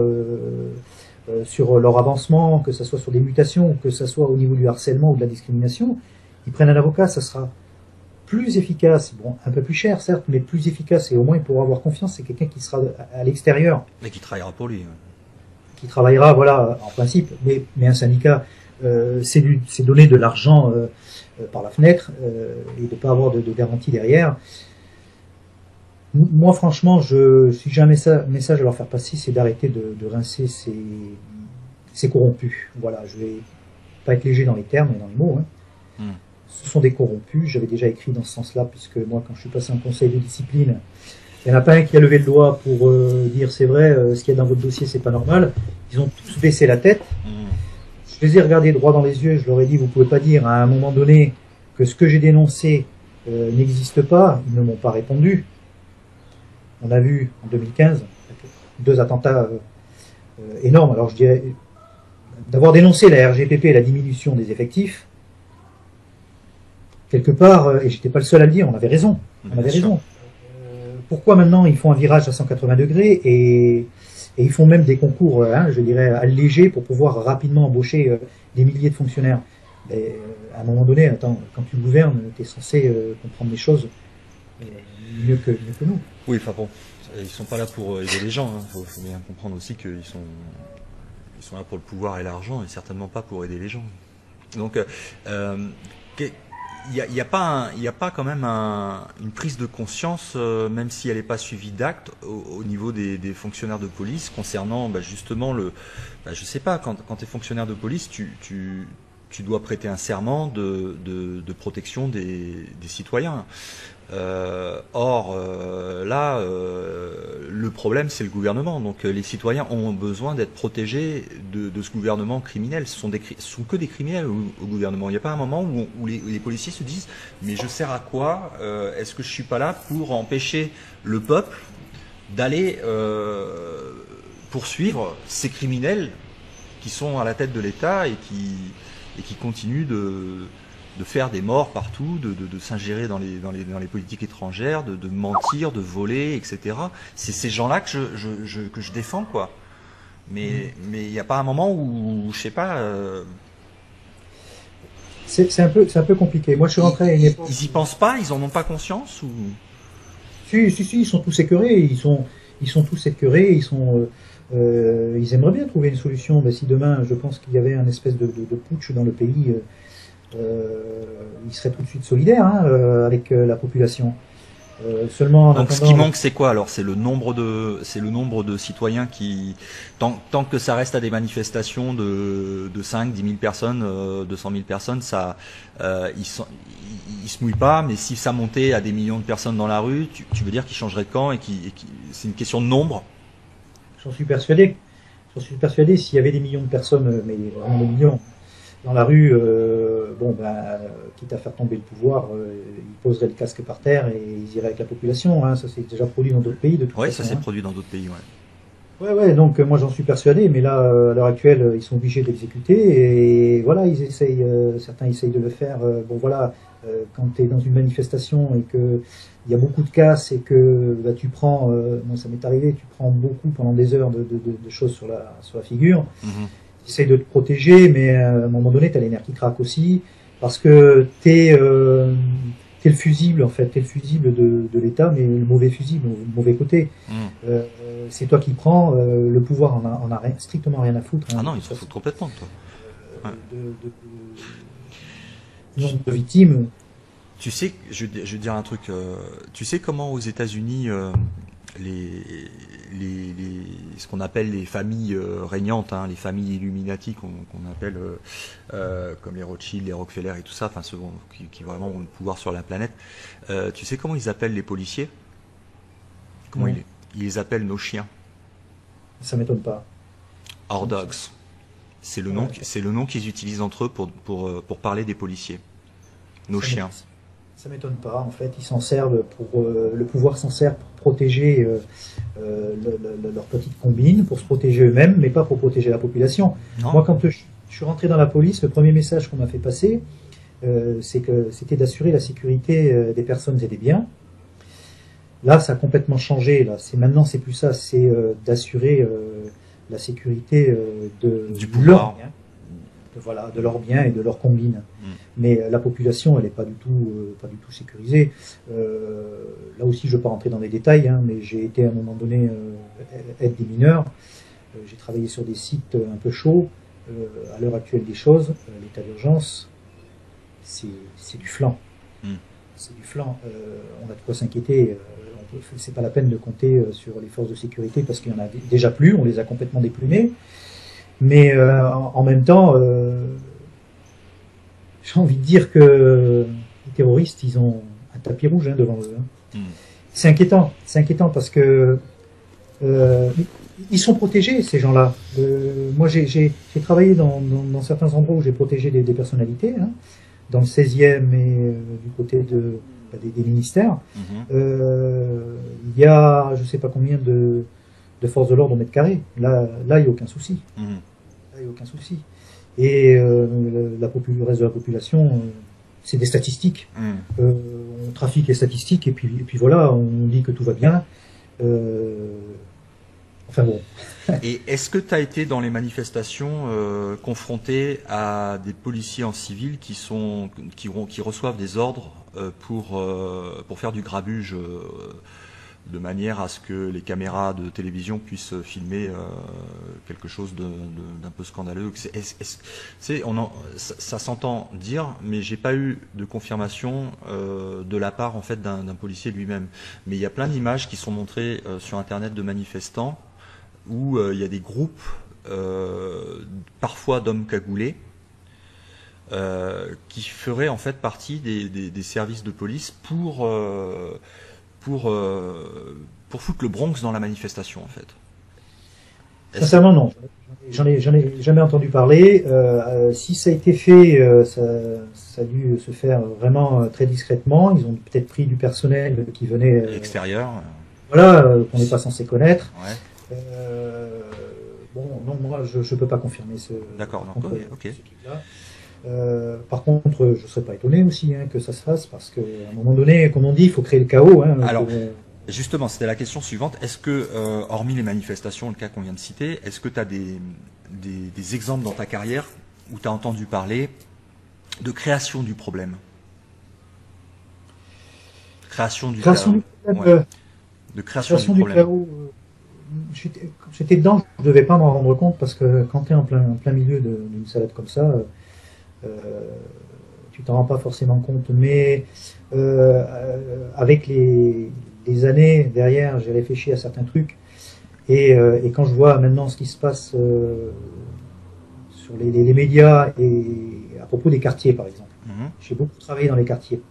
sur leur avancement, que ce soit sur des mutations, que ce soit au niveau du harcèlement ou de la discrimination, ils prennent un avocat. Ça sera plus efficace, bon, un peu plus cher certes, mais plus efficace, et au moins ils pourront avoir confiance. C'est quelqu'un qui sera à l'extérieur. Mais qui travaillera pour lui. Qui travaillera, voilà, en principe. Mais un syndicat, c'est donner de l'argent par la fenêtre et de ne pas avoir de garantie derrière. Moi, franchement, si j'ai un message à leur faire passer, c'est d'arrêter de rincer ces corrompus. Voilà, je vais pas être léger dans les termes et dans les mots. Hein. Ce sont des corrompus. J'avais déjà écrit dans ce sens-là, puisque moi, quand je suis passé en conseil de discipline, il n'y en a pas un qui a levé le doigt pour dire c'est vrai, ce qu'il y a dans votre dossier, c'est pas normal. Ils ont tous baissé la tête. Je les ai regardés droit dans les yeux. Je leur ai dit, vous pouvez pas dire à un moment donné que ce que j'ai dénoncé n'existe pas. Ils ne m'ont pas répondu. On a vu en 2015 deux attentats énormes. Alors je dirais d'avoir dénoncé la RGPP et la diminution des effectifs. Quelque part, et j'étais pas le seul à le dire, on avait raison. On avait raison. Pourquoi maintenant ils font un virage à 180 degrés et ils font même des concours, je dirais, allégés pour pouvoir rapidement embaucher des milliers de fonctionnaires. Mais, à un moment donné, attends, quand tu gouvernes, tu es censé comprendre les choses mieux que nous. Oui, enfin bon, ils sont pas là pour aider les gens. Faut bien comprendre aussi qu'ils sont là pour le pouvoir et l'argent, et certainement pas pour aider les gens. Donc, il y a pas quand même une prise de conscience, même si elle n'est pas suivie d'actes, au niveau des fonctionnaires de police concernant justement je sais pas, quand tu es fonctionnaire de police, tu tu dois prêter un serment de protection des citoyens. Là, le problème, c'est le gouvernement. Donc, les citoyens ont besoin d'être protégés de ce gouvernement criminel. Ce sont que des criminels au gouvernement. Il n'y a pas un moment où les policiers se disent « Mais je sers à quoi? Est-ce que je suis pas là pour empêcher le peuple d'aller poursuivre ces criminels qui sont à la tête de l'État et qui continuent de faire des morts partout, de s'ingérer dans les politiques étrangères, de mentir, de voler, etc. C'est ces gens-là que je défends, quoi. Mais il n'y a pas un moment où je sais pas. C'est un peu compliqué. Moi, je suis rentré à une époque. Ils y pensent pas, ils en ont pas conscience ou? Si, ils sont tous écœurés. Ils sont tous écœurés. Ils aimeraient bien trouver une solution. Mais si demain, je pense qu'il y avait un espèce de putsch dans le pays. Ils seraient tout de suite solidaires avec la population. Seulement, donc ce qui manque, c'est quoi alors? C'est le nombre de citoyens qui, tant que ça reste à des manifestations de 5, 10 000 personnes, 200 000 personnes, ça, ils se mouillent pas. Mais si ça montait à des millions de personnes dans la rue, tu veux dire qu'ils changeraient de camp c'est une question de nombre? J'en suis persuadé. S'il y avait des millions de personnes, mais vraiment des millions, dans la rue, quitte à faire tomber le pouvoir, ils poseraient le casque par terre et ils iraient avec la population. Ça s'est déjà produit dans d'autres pays. Oui, ça s'est produit dans d'autres pays, ouais. Ouais, donc moi j'en suis persuadé, mais là, à l'heure actuelle, ils sont obligés d'exécuter et voilà, certains essayent de le faire. Quand tu es dans une manifestation et que il y a beaucoup de casse et que tu prends, ça m'est arrivé, tu prends beaucoup pendant des heures de choses sur la figure. Essaye de te protéger, mais à un moment donné, tu as les nerfs qui craquent aussi, parce que t'es le fusible, en fait, t'es le fusible de l'État, mais le mauvais fusible, le mauvais côté. C'est toi qui prends, le pouvoir en a strictement rien à foutre. Ah non, il se fout complètement de toi. Nombre de victimes. Tu sais, je vais dire un truc, tu sais comment aux États-Unis, ce qu'on appelle les familles régnantes, les familles Illuminati qu'on appelle comme les Rothschild, les Rockefeller et tout ça, enfin ceux qui vraiment ont le pouvoir sur la planète. Tu sais comment ils appellent les policiers? Comment ils les appellent? Nos chiens. Ça m'étonne pas. Our dogs. C'est le nom, c'est le nom qu'ils utilisent entre eux pour parler des policiers. Nos chiens. Ça m'étonne pas. En fait, ils s'en servent le pouvoir s'en sert pour protéger leur petite combine, pour se protéger eux-mêmes, mais pas pour protéger la population. Non. Moi, quand je suis rentré dans la police, le premier message qu'on m'a fait passer, c'était d'assurer la sécurité des personnes et des biens. Là, ça a complètement changé. Là, maintenant, c'est plus ça. C'est d'assurer la sécurité du pouvoir. De leurs biens et de leurs combines. Mais la population, elle n'est pas du tout sécurisée. Là aussi, je ne veux pas rentrer dans les détails, mais j'ai été à un moment donné aide des mineurs. J'ai travaillé sur des sites un peu chauds. À l'heure actuelle des choses, l'état d'urgence, c'est du flanc. C'est du flanc. On a de quoi s'inquiéter. C'est pas la peine de compter sur les forces de sécurité parce qu'il y en a déjà plus. On les a complètement déplumées. Mais en même temps, j'ai envie de dire que les terroristes, ils ont un tapis rouge devant eux. C'est inquiétant parce que ils sont protégés, ces gens-là. Moi, j'ai travaillé dans certains endroits où j'ai protégé des personnalités, dans le 16e et du côté des ministères. Il y a, je sais pas combien de forces de l'ordre au mètre carré. Là, il n'y a aucun souci. Là, il n'y a aucun souci. Et le reste de la population, c'est des statistiques. On trafique les statistiques et puis voilà, on dit que tout va bien. Enfin bon. Et est-ce que tu as été dans les manifestations confronté à des policiers en civil qui reçoivent des ordres pour faire du grabuge de manière à ce que les caméras de télévision puissent filmer quelque chose d'un peu scandaleux? Ça s'entend dire, mais j'ai pas eu de confirmation de la part en fait d'un policier lui-même. Mais il y a plein d'images qui sont montrées sur Internet de manifestants où il y a des groupes, parfois d'hommes cagoulés, qui ferait en fait partie des services de police pour foutre le Bronx dans la manifestation en fait. Sincèrement, non. J'en ai jamais entendu parler. Si ça a été fait, ça a dû se faire vraiment très discrètement. Ils ont peut-être pris du personnel qui venait l'extérieur. Voilà, qu'on n'est pas censé connaître. Ouais. Bon, non, moi, je peux pas confirmer ce. D'accord, ok. Par contre, je serais pas étonné aussi que ça se fasse parce qu'à un moment donné, comme on dit, il faut créer le chaos. Alors, justement, c'était la question suivante. Est-ce que, hormis les manifestations, le cas qu'on vient de citer, est-ce que tu as des exemples dans ta carrière où tu as entendu parler de création du problème? Création du problème. Ouais. De création du problème. Chaos. J'étais dedans, je ne devais pas m'en rendre compte parce que quand tu es en plein milieu d'une salade comme ça, tu t'en rends pas forcément compte. Mais avec les années derrière, j'ai réfléchi à certains trucs et quand je vois maintenant ce qui se passe sur les médias et à propos des quartiers par exemple, j'ai beaucoup travaillé dans les quartiers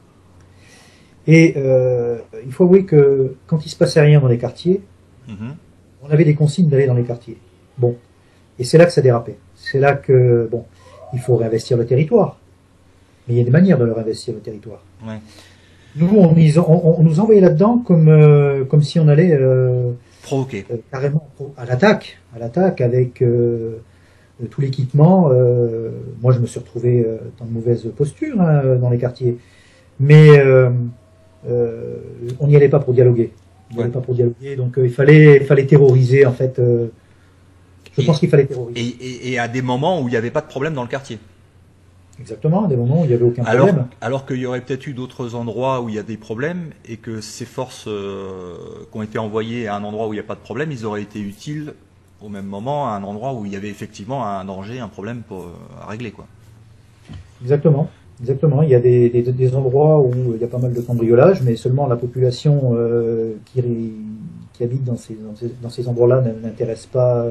et il faut avouer que quand il se passait rien dans les quartiers, on avait des consignes d'aller dans les quartiers. Bon, et c'est là que ça dérapait. C'est là que bon, il faut réinvestir le territoire, mais il y a des manières de le réinvestir le territoire. Ouais. Nous, on nous envoyait là-dedans comme si on allait provoquer carrément à l'attaque avec tout l'équipement. Moi, je me suis retrouvé dans de mauvaises postures dans les quartiers, mais on n'y allait pas pour dialoguer. On n'y allait pas pour dialoguer, donc il fallait terroriser en fait. Je pense qu'il fallait terroriser. Et à des moments où il n'y avait pas de problème dans le quartier. Exactement, à des moments où il n'y avait aucun problème. Alors qu'il y aurait peut-être eu d'autres endroits où il y a des problèmes et que ces forces qui ont été envoyées à un endroit où il n'y a pas de problème, ils auraient été utiles au même moment à un endroit où il y avait effectivement un danger, un problème à régler, quoi. Exactement. Il y a des endroits où il y a pas mal de cambriolage, mais seulement la population qui habite dans ces endroits-là n'intéresse pas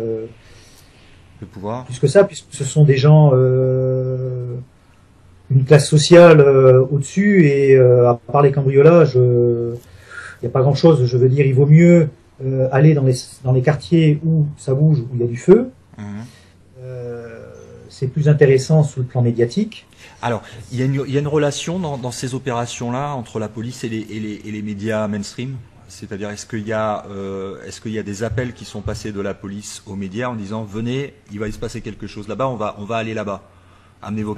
le pouvoir. Plus que ça, puisque ce sont des gens une classe sociale au-dessus et à part les cambriolages, il n'y a pas grand-chose. Je veux dire, il vaut mieux aller dans les quartiers où ça bouge, où il y a du feu. C'est plus intéressant sous le plan médiatique. Alors, il y a une relation dans ces opérations-là entre la police et les médias mainstream. C'est-à-dire, est-ce qu'il y a des appels qui sont passés de la police aux médias en disant venez, il va y se passer quelque chose là-bas, on va aller là-bas. Amenez vos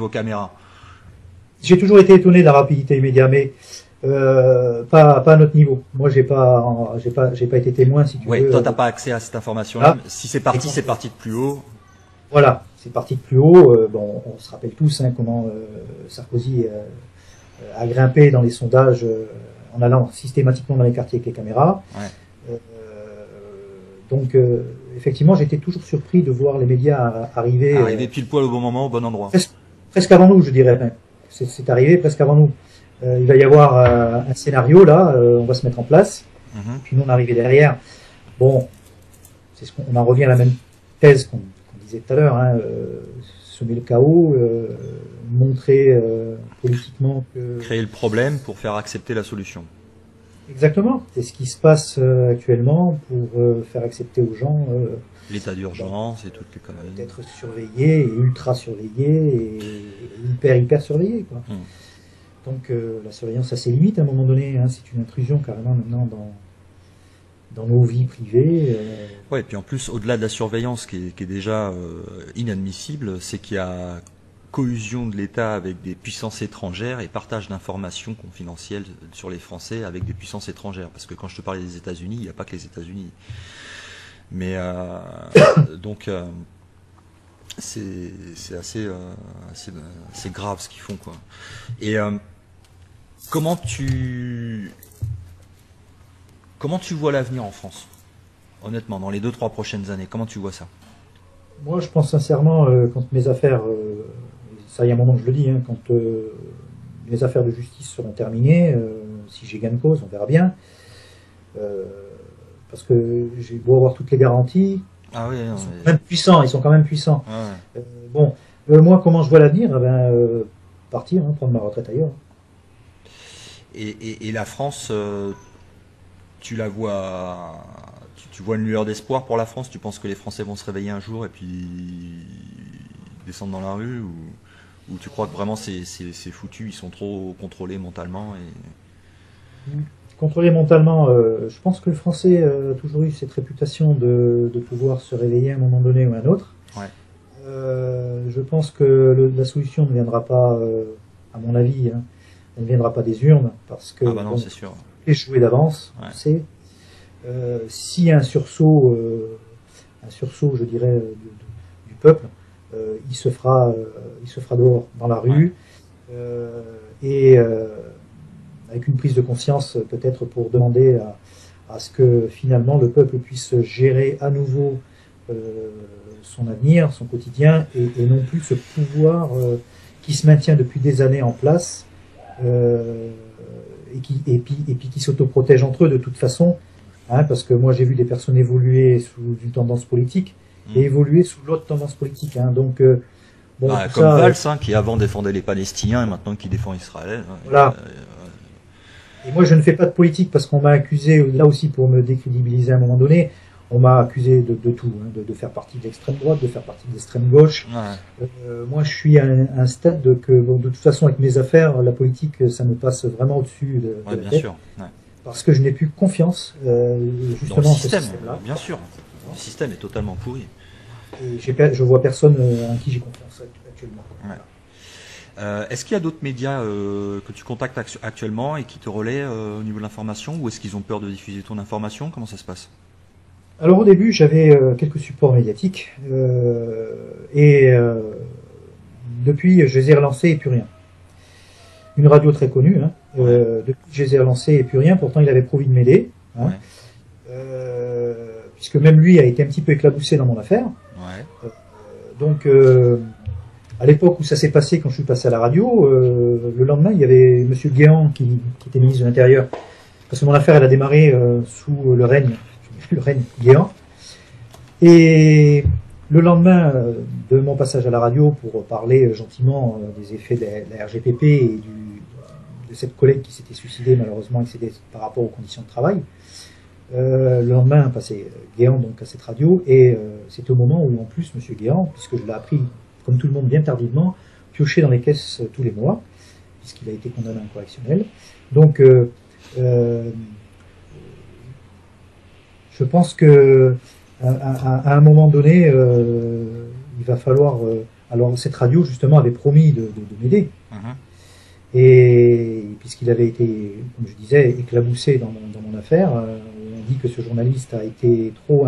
caméras. J'ai toujours été étonné de la rapidité des médias, mais pas à notre niveau. Moi, j'ai pas été témoin, si tu veux. Toi, t'as pas accès à cette information-là. Si c'est parti de plus haut. Voilà, c'est parti de plus haut. Bon, on se rappelle tous comment Sarkozy a grimpé dans les sondages en allant systématiquement dans les quartiers avec les caméras. Ouais. Donc, effectivement, j'étais toujours surpris de voir les médias arriver pile poil au bon moment, au bon endroit. Presque avant nous, je dirais. C'est arrivé presque avant nous. Il va y avoir un scénario là, on va se mettre en place. Puis nous, on arrivait derrière. Bon, c'est on en revient à la même thèse qu'on disait tout à l'heure. Semer le chaos, montrer politiquement que... Créer le problème pour faire accepter la solution. Exactement. C'est ce qui se passe actuellement pour faire accepter aux gens... l'état d'urgence et toutes les conneries. D'être surveillé, et ultra surveillé, et hyper surveillé, quoi. Donc la surveillance a ses limites à un moment donné. C'est une intrusion carrément maintenant dans nos vies privées. Ouais, et puis en plus, au-delà de la surveillance qui est déjà inadmissible, c'est qu'il y a cohésion de l'État avec des puissances étrangères et partage d'informations confidentielles sur les Français avec des puissances étrangères. Parce que quand je te parlais des États-Unis, il n'y a pas que les États-Unis. Mais donc c'est assez grave ce qu'ils font, quoi. Et comment tu vois l'avenir en France, honnêtement, dans les 2-3 prochaines années? Comment tu vois ça? Moi, je pense sincèrement, quand mes affaires, ça y a un moment que je le dis, quand mes affaires de justice seront terminées, si j'ai gain de cause, on verra bien. Parce que j'ai beau avoir toutes les garanties, ah oui, non, ils sont quand même puissants. Ah ouais. Bon, Moi, comment je vois l'avenir? Partir, hein, prendre ma retraite ailleurs. Et la France, tu la vois, tu vois une lueur d'espoir pour la France? Tu penses que les Français vont se réveiller un jour et puis descendre dans la rue, ou tu crois que vraiment c'est foutu, ils sont trop contrôlés mentalement Contrôler mentalement, je pense que le Français a toujours eu cette réputation de pouvoir se réveiller à un moment donné ou à un autre. Ouais. Je pense que la solution ne viendra pas, à mon avis, hein, elle ne viendra pas des urnes, parce que Ah bah non, c'est sûr. échoué d'avance, Ouais. on sait. S'il y a un sursaut, je dirais, du peuple, il se fera dehors, dans la rue, et avec une prise de conscience peut-être pour demander à ce que finalement le peuple puisse gérer à nouveau son avenir, son quotidien, et non plus ce pouvoir qui se maintient depuis des années en place, et puis qui s'autoprotège entre eux de toute façon, hein, parce que moi j'ai vu des personnes évoluer sous une tendance politique et évoluer sous l'autre tendance politique, hein, donc bon, Bah, tout comme ça, Valls, hein, qui avant défendait les Palestiniens et maintenant qui défend Israël. voilà. Et moi, je ne fais pas de politique parce qu'on m'a accusé, là aussi pour me décrédibiliser à un moment donné, on m'a accusé de tout, hein, de faire partie de l'extrême droite, de faire partie de l'extrême gauche. Ouais. Moi, je suis à un stade que, bon, de toute façon, avec mes affaires, la politique, ça me passe vraiment au-dessus de Ouais, la bien tête, sûr. Ouais. parce que je n'ai plus confiance justement Dans le en ce système, système-là. bien sûr. Le système est totalement pourri. Et je vois personne en qui j'ai confiance actuellement. Ouais. Est-ce qu'il y a d'autres médias que tu contactes actuellement et qui te relaient au niveau de l'information, ou est-ce qu'ils ont peur de diffuser ton information? Comment ça se passe? Alors au début, j'avais quelques supports médiatiques, et depuis, je les ai relancés et plus rien. Une radio très connue, hein, depuis, je les ai relancés et plus rien. Pourtant, il avait promis de m'aider, hein, puisque même lui a été un petit peu éclaboussé dans mon affaire. Ouais. Donc, à l'époque où ça s'est passé, quand je suis passé à la radio, le lendemain, il y avait Monsieur Guéant qui était ministre de l'Intérieur, parce que mon affaire, elle a démarré sous le règne Guéant. Et le lendemain de mon passage à la radio pour parler gentiment des effets de la RGPP et de cette collègue qui s'était suicidée malheureusement, et c'était par rapport aux conditions de travail, le lendemain passé Guéant donc à cette radio, et c'était au moment où en plus Monsieur Guéant, puisque je l'ai appris comme tout le monde bien tardivement, piochait dans les caisses tous les mois, puisqu'il a été condamné en correctionnel. Donc je pense que à un moment donné, il va falloir. Alors cette radio justement avait promis de m'aider, et puisqu'il avait été, comme je disais, éclaboussé dans mon affaire, on dit que ce journaliste a été trop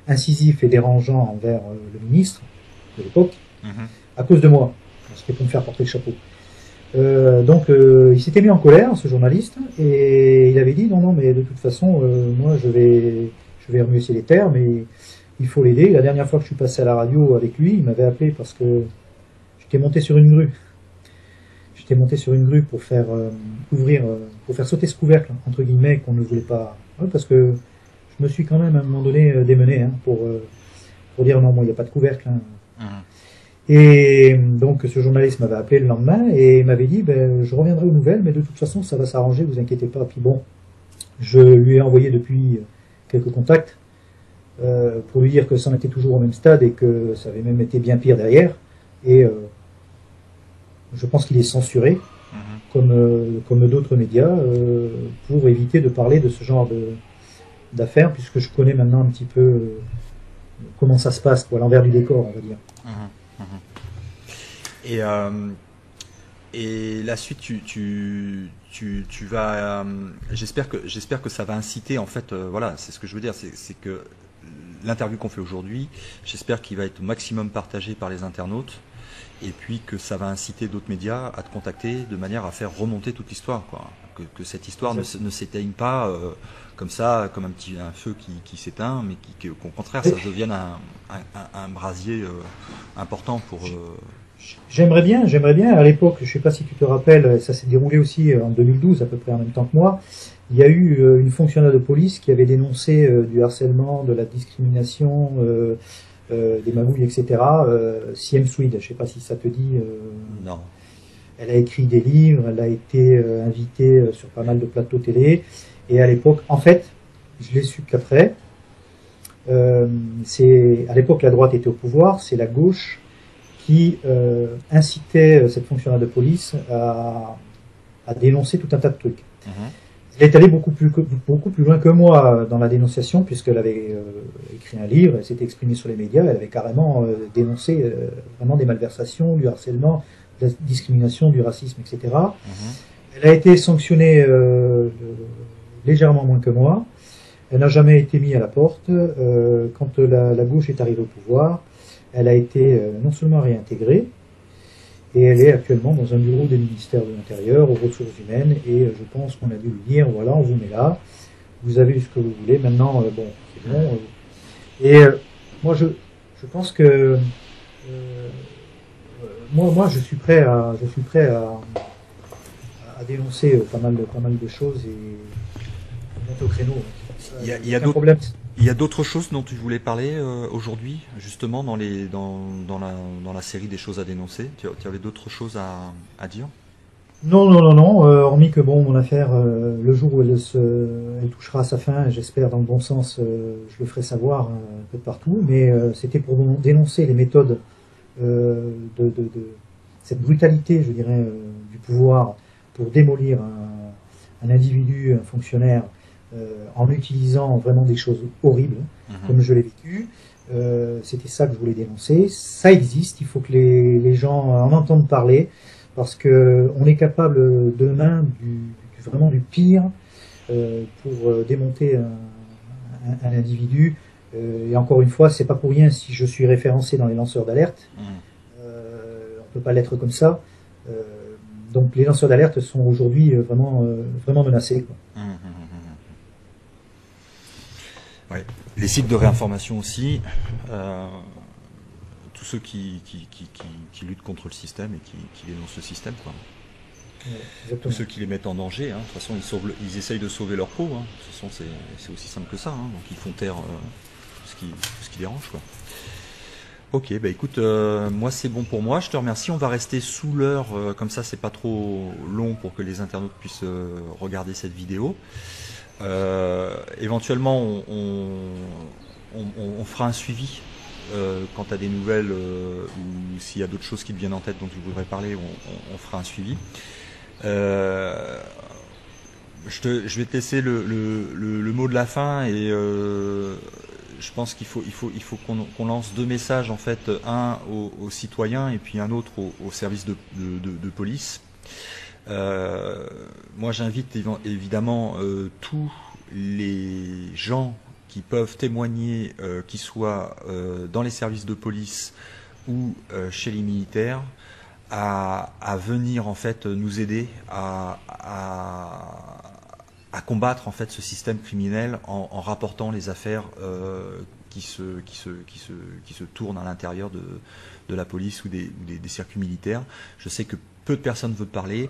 incisif et dérangeant envers le ministre de l'époque, à cause de moi, c'était pour me faire porter le chapeau. Donc il s'était mis en colère, ce journaliste, et il avait dit non, mais de toute façon, moi je vais remuer les terres, mais il faut l'aider. La dernière fois que je suis passé à la radio avec lui, il m'avait appelé parce que j'étais monté sur une grue. J'étais monté sur une grue pour faire pour faire sauter ce couvercle, entre guillemets, qu'on ne voulait pas. Ouais, parce que je me suis quand même à un moment donné démené, hein, pour dire non, moi il n'y a pas de couvercle. Hein. Et donc ce journaliste m'avait appelé le lendemain et m'avait dit je reviendrai aux nouvelles, mais de toute façon ça va s'arranger, vous inquiétez pas. Puis bon, je lui ai envoyé depuis quelques contacts pour lui dire que ça en était toujours au même stade et que ça avait même été bien pire derrière. Et je pense qu'il est censuré, comme d'autres médias, pour éviter de parler de ce genre d'affaires, puisque je connais maintenant un petit peu comment ça se passe, quoi, l'envers du décor, on va dire. Et la suite, tu vas. J'espère que ça va inciter, en fait. Voilà, c'est ce que je veux dire, c'est que l'interview qu'on fait aujourd'hui, j'espère qu'il va être au maximum partagé par les internautes, et puis que ça va inciter d'autres médias à te contacter de manière à faire remonter toute l'histoire, quoi. Que cette histoire ne s'éteigne pas comme ça, comme un feu qui s'éteint, mais qu'au contraire, ça devienne un brasier important pour. J'aimerais bien. À l'époque, je sais pas si tu te rappelles, ça s'est déroulé aussi en 2012, à peu près en même temps que moi. Il y a eu une fonctionnaire de police qui avait dénoncé du harcèlement, de la discrimination des magouilles, etc. Siem Swede, je ne sais pas si ça te dit. Non. Elle a écrit des livres, elle a été invitée sur pas mal de plateaux télé. Et à l'époque, en fait, je l'ai su qu'après. À l'époque, la droite était au pouvoir, c'est la gauche qui incitait cette fonctionnaire de police à dénoncer tout un tas de trucs. Elle est allée beaucoup plus loin que moi dans la dénonciation, puisqu'elle avait écrit un livre, elle s'était exprimée sur les médias, elle avait carrément dénoncé vraiment des malversations, du harcèlement, de la discrimination, du racisme, etc. Elle a été sanctionnée légèrement moins que moi. Elle n'a jamais été mise à la porte. Quand la gauche est arrivée au pouvoir, elle a été non seulement réintégrée, et elle est actuellement dans un bureau du ministère de l'Intérieur, aux ressources humaines, et je pense qu'on a dû lui dire, voilà, on vous met là, vous avez eu ce que vous voulez, maintenant, bon, c'est bon. Et moi, je pense que moi, je suis prêt à dénoncer pas mal de choses et mettre au créneau. Il y a d'autres choses dont tu voulais parler aujourd'hui, justement, dans la série des choses à dénoncer. Tu avais d'autres choses à dire? Non. Hormis que bon, mon affaire, le jour où elle touchera à sa fin, j'espère dans le bon sens, je le ferai savoir un peu de partout. Mais c'était pour dénoncer les méthodes de cette brutalité, je dirais, du pouvoir pour démolir un individu, un fonctionnaire, en utilisant vraiment des choses horribles, comme je l'ai vécu. C'était ça que je voulais dénoncer. Ça existe, il faut que les gens en entendent parler, parce que on est capable demain vraiment du pire pour démonter un individu. Et encore une fois, c'est pas pour rien si je suis référencé dans les lanceurs d'alerte. On peut pas l'être comme ça. Donc les lanceurs d'alerte sont aujourd'hui vraiment menacés, quoi. Ouais. Les sites de réinformation aussi, tous ceux qui luttent contre le système et qui dénoncent le système, quoi. Ouais, tous ceux qui les mettent en danger, hein. De toute façon ils essayent de sauver leur peau, hein. De toute façon c'est aussi simple que ça, hein. Donc ils font taire tout ce qui dérange, quoi. Ok, bah écoute, moi c'est bon pour moi, je te remercie. On va rester sous l'heure, comme ça c'est pas trop long pour que les internautes puissent regarder cette vidéo. Éventuellement on fera un suivi quant à des nouvelles ou s'il y a d'autres choses qui te viennent en tête dont tu voudrais parler, on fera un suivi. Je vais te laisser le mot de la fin et je pense qu'il faut qu'on lance deux messages en fait, un aux citoyens et puis un autre au service de police. Moi j'invite évidemment tous les gens qui peuvent témoigner, qu'ils soient dans les services de police ou chez les militaires, à venir en fait nous aider à combattre en fait ce système criminel en rapportant les affaires qui se tournent à l'intérieur de la police ou des circuits militaires. Je sais que peu de personnes veulent parler.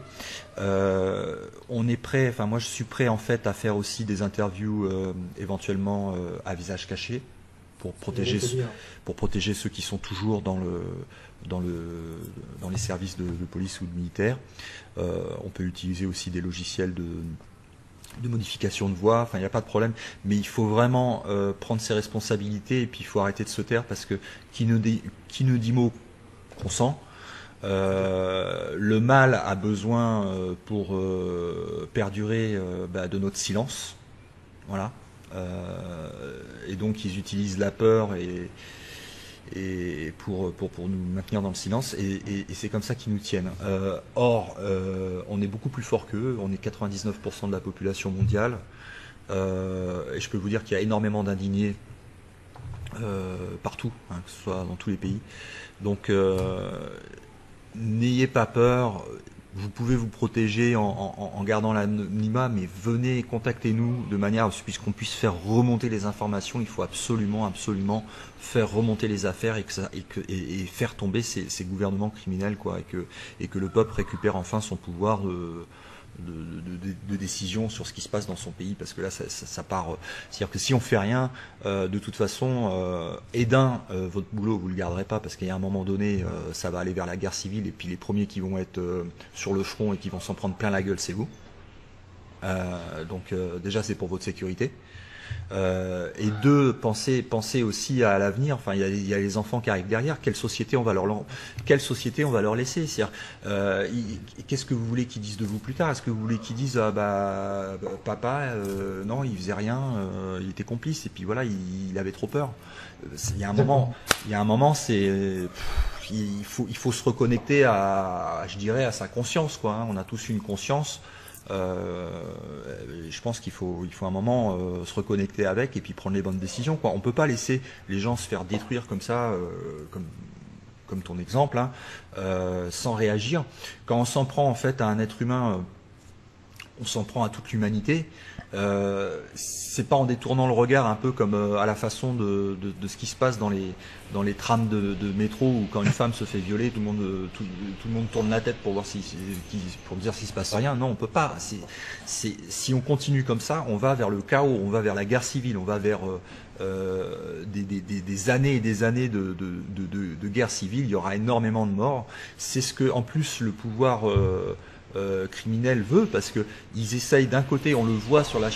On est prêt, enfin moi je suis prêt en fait à faire aussi des interviews éventuellement à visage caché pour protéger ceux qui sont toujours dans les services de police ou de militaire. On peut utiliser aussi des logiciels de modification de voix, enfin il n'y a pas de problème, mais il faut vraiment prendre ses responsabilités et puis il faut arrêter de se taire parce que qui ne dit mot consent. Le mal a besoin pour perdurer de notre silence, voilà. Et donc ils utilisent la peur et pour nous maintenir dans le silence et c'est comme ça qu'ils nous tiennent. Or, on est beaucoup plus fort qu'eux, on est 99% de la population mondiale et je peux vous dire qu'il y a énormément d'indignés partout, hein, que ce soit dans tous les pays. Donc n'ayez pas peur, vous pouvez vous protéger en gardant l'anonymat, mais venez, contactez-nous de manière à ce qu'on puisse faire remonter les informations. Il faut absolument faire remonter les affaires et faire tomber ces gouvernements criminels, quoi, et que le peuple récupère enfin son pouvoir de décision sur ce qui se passe dans son pays, parce que là ça part. C'est-à-dire que si on fait rien, de toute façon, votre boulot vous le garderez pas, parce qu'il y a un moment donné, ça va aller vers la guerre civile, et puis les premiers qui vont être sur le front et qui vont s'en prendre plein la gueule, c'est vous. Donc déjà c'est pour votre sécurité. Et deux, pensez aussi à l'avenir. Enfin, il y a les enfants qui arrivent derrière. Quelle société on va leur laisser? C'est-à-dire, qu'est-ce que vous voulez qu'ils disent de vous plus tard? Est-ce que vous voulez qu'ils disent papa, non, il faisait rien, il était complice, et puis voilà, il avait trop peur. Il y a un moment, il faut se reconnecter je dirais, à sa conscience, quoi. On a tous une conscience. Je pense qu'il faut un moment se reconnecter avec, et puis prendre les bonnes décisions, quoi. On peut pas laisser les gens se faire détruire comme ça, comme ton exemple, hein, sans réagir. Quand on s'en prend en fait à un être humain, on s'en prend à toute l'humanité. C'est pas en détournant le regard, un peu comme à la façon de ce qui se passe dans les trams de métro, où quand une femme se fait violer, tout le monde tourne la tête pour voir pour dire s'il se passe rien. Non, on peut pas. Si on continue comme ça, on va vers le chaos, on va vers la guerre civile, on va vers des années et des années de guerre civile. Il y aura énormément de morts. C'est ce que, en plus, le pouvoir criminel veut, parce que ils essayent, d'un côté, on le voit sur la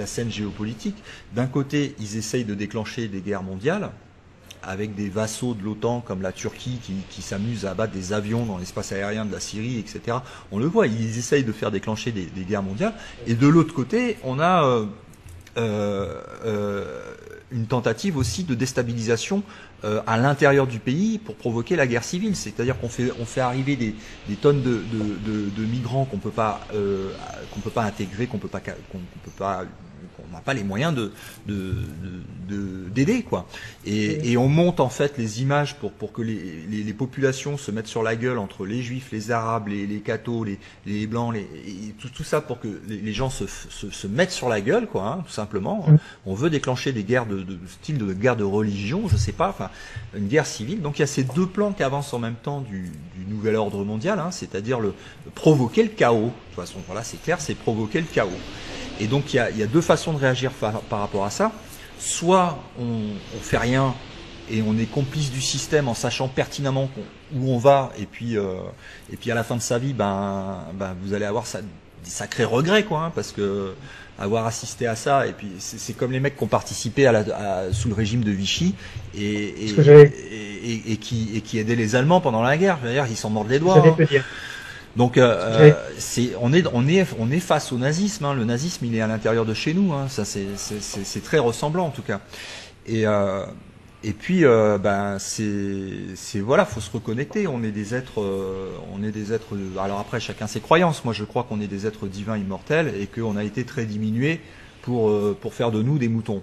scène géopolitique, d'un côté ils essayent de déclencher des guerres mondiales avec des vassaux de l'OTAN comme la Turquie qui s'amuse à abattre des avions dans l'espace aérien de la Syrie, etc. On le voit, ils essayent de faire déclencher des guerres mondiales, et de l'autre côté on a une tentative aussi de déstabilisation à l'intérieur du pays pour provoquer la guerre civile. C'est-à-dire qu'on fait arriver des tonnes de migrants qu'on peut pas intégrer, qu'on n'a pas les moyens d'aider, quoi. Et on monte en fait les images pour que les populations se mettent sur la gueule, entre les juifs, les arabes, les cathos, les blancs, tout ça, pour que les gens se mettent sur la gueule, quoi, hein, tout simplement. On veut déclencher des guerres de style de guerre de religion, je sais pas, enfin une guerre civile. Donc il y a ces deux plans qui avancent en même temps du nouvel ordre mondial, hein, c'est-à-dire provoquer le chaos. De toute façon, voilà, c'est clair, c'est provoquer le chaos. Et donc il y a deux façons de réagir par rapport à ça. Soit on fait rien et on est complice du système en sachant pertinemment où on va, et puis à la fin de sa vie, vous allez avoir des sacrés regrets, quoi, hein, parce que avoir assisté à ça, et puis c'est comme les mecs qui ont participé sous le régime de Vichy et qui aidaient les Allemands pendant la guerre. D'ailleurs, ils s'en mordent les doigts. J'allais te dire. Donc on est face au nazisme, hein. Le nazisme, il est à l'intérieur de chez nous, hein. Ça c'est très ressemblant en tout cas. Et puis voilà, faut se reconnecter. On est des êtres alors après, chacun ses croyances. Moi je crois qu'on est des êtres divins immortels, et qu'on a été très diminués pour faire de nous des moutons.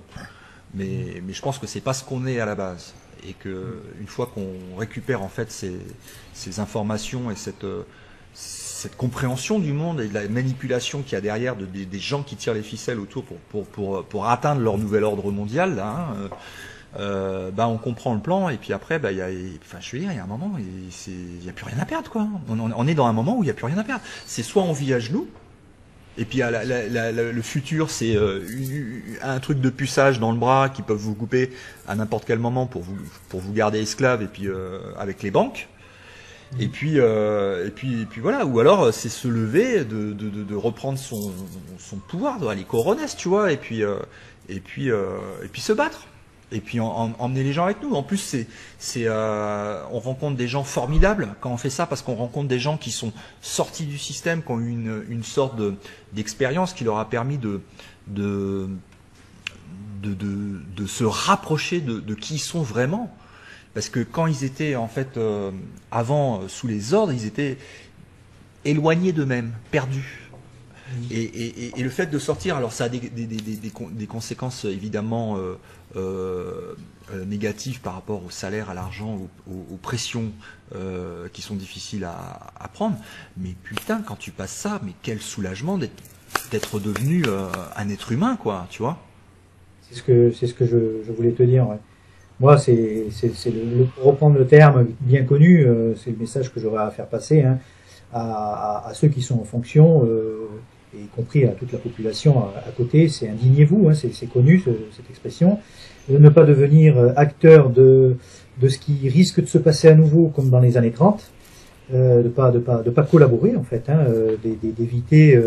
Mais je pense que c'est pas ce qu'on est à la base, et que une fois qu'on récupère en fait ces informations et cette compréhension du monde et de la manipulation qu'il y a derrière des gens qui tirent les ficelles autour pour atteindre leur nouvel ordre mondial, là, hein, on comprend le plan, et puis après, il y a un moment, il n'y a plus rien à perdre, quoi. On est dans un moment où il n'y a plus rien à perdre. C'est soit on vit à genoux, et puis le futur, c'est un truc de puçage dans le bras qui peuvent vous couper à n'importe quel moment pour vous garder esclave, et puis avec les banques. Et puis voilà. Ou alors c'est se lever, de reprendre son pouvoir, aller coronesses, tu vois, et puis se battre. Et puis emmener les gens avec nous. En plus, on rencontre des gens formidables quand on fait ça, parce qu'on rencontre des gens qui sont sortis du système, qui ont eu une sorte d'expérience qui leur a permis de se rapprocher de qui ils sont vraiment. Parce que quand ils étaient en fait avant sous les ordres, ils étaient éloignés d'eux-mêmes, perdus. Et le fait de sortir, alors ça a des conséquences évidemment négatives par rapport au salaire, à l'argent, aux pressions qui sont difficiles à prendre. Mais putain, quand tu passes ça, mais quel soulagement d'être devenu un être humain, quoi, tu vois. C'est ce que je voulais te dire. Ouais. Moi, pour reprendre le terme bien connu, c'est le message que j'aurais à faire passer. Hein. à ceux qui sont en fonction, et y compris à toute la population à côté, c'est indignez-vous, hein, c'est connu cette expression, de ne pas devenir acteur de ce qui risque de se passer à nouveau comme dans les années 30, de pas collaborer en fait, hein, d'éviter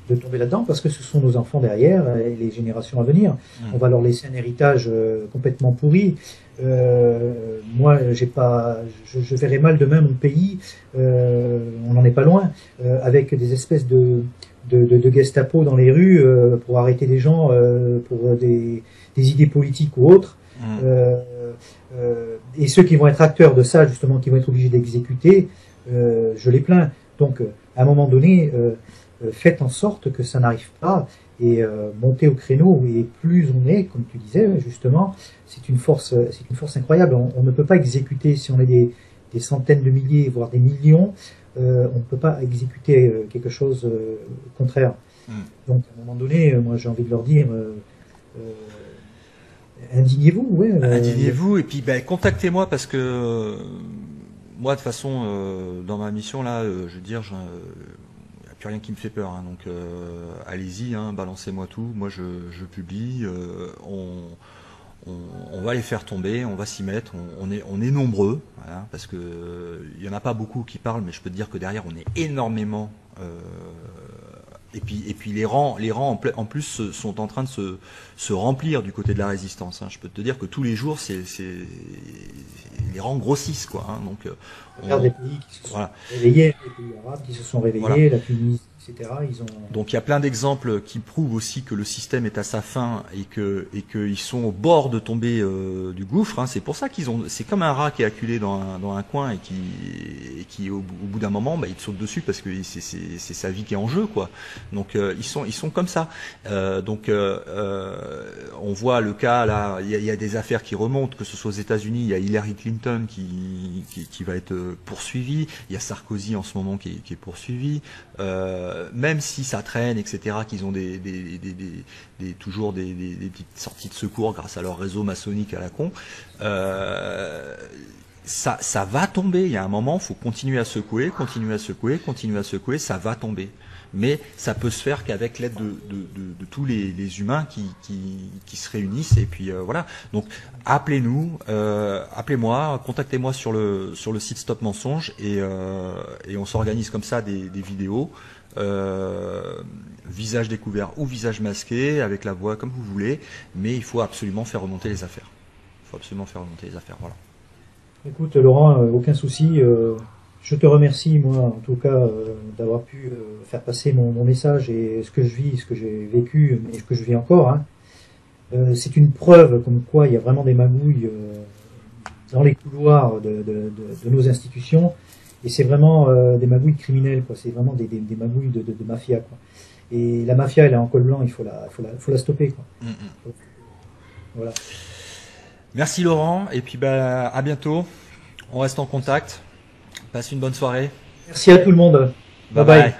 de tomber là-dedans, parce que ce sont nos enfants derrière et les générations à venir. On va leur laisser un héritage complètement pourri. Moi, je verrais mal demain mon pays, on n'en est pas loin, avec des espèces de Gestapo dans les rues pour arrêter des gens pour des idées politiques ou autres. Et ceux qui vont être acteurs de ça, justement, qui vont être obligés d'exécuter, je les plains. Donc, à un moment donné, faites en sorte que ça n'arrive pas et montez au créneau. Et plus on est, comme tu disais, justement, c'est une force incroyable. On ne peut pas exécuter si on est des centaines de milliers, voire des millions. On ne peut pas exécuter quelque chose contraire. Donc, à un moment donné, moi, j'ai envie de leur dire. Indignez-vous, ouais. Indignez-vous et puis contactez-moi parce que moi de toute façon dans ma mission là, je veux dire, il n'y a plus rien qui me fait peur, hein, donc allez-y, hein, balancez-moi tout. Moi je publie, on va les faire tomber, on va s'y mettre, on est nombreux, voilà, parce que il y en a pas beaucoup qui parlent, mais je peux te dire que derrière on est énormément. Et puis les rangs en plus sont en train de se remplir du côté de la résistance, hein. Je peux te dire que tous les jours les rangs grossissent, quoi, hein. Donc regarde les pays qui se sont réveillés, les pays arabes qui se sont réveillés, la Tunisie, etc. Donc il y a plein d'exemples qui prouvent aussi que le système est à sa fin et qu'ils sont au bord de tomber du gouffre, hein. C'est pour ça c'est comme un rat qui est acculé dans un coin et qui au bout d'un moment il te saute dessus parce que c'est sa vie qui est en jeu, quoi. Donc ils sont comme ça. On voit le cas là, il y a des affaires qui remontent, que ce soit aux États-Unis, il y a Hillary Clinton qui va être poursuivie, il y a Sarkozy en ce moment qui est poursuivi. Même si ça traîne, etc., qu'ils ont toujours des petites sorties de secours grâce à leur réseau maçonnique à la con, ça va tomber. Il y a un moment, il faut continuer à secouer, ça va tomber. Mais ça peut se faire qu'avec l'aide de tous les humains qui se réunissent. Et puis voilà. Donc appelez-nous, appelez-moi, contactez-moi sur le site Stop Mensonge et on s'organise comme ça des vidéos. Visage découvert ou visage masqué, avec la voix comme vous voulez, mais il faut absolument faire remonter les affaires. Voilà. Écoute Laurent, aucun souci. Je te remercie, moi, en tout cas, d'avoir pu faire passer mon message et ce que je vis, ce que j'ai vécu et ce que je vis encore, hein. C'est une preuve comme quoi il y a vraiment des magouilles dans les couloirs de nos institutions. Et c'est vraiment des magouilles criminelles, quoi. C'est vraiment des magouilles de mafia, quoi. Et la mafia, elle est en col blanc, il faut la stopper, quoi. Voilà. Merci Laurent, et puis à bientôt. On reste en contact. Passe une bonne soirée. Merci à tout le monde. Bye bye.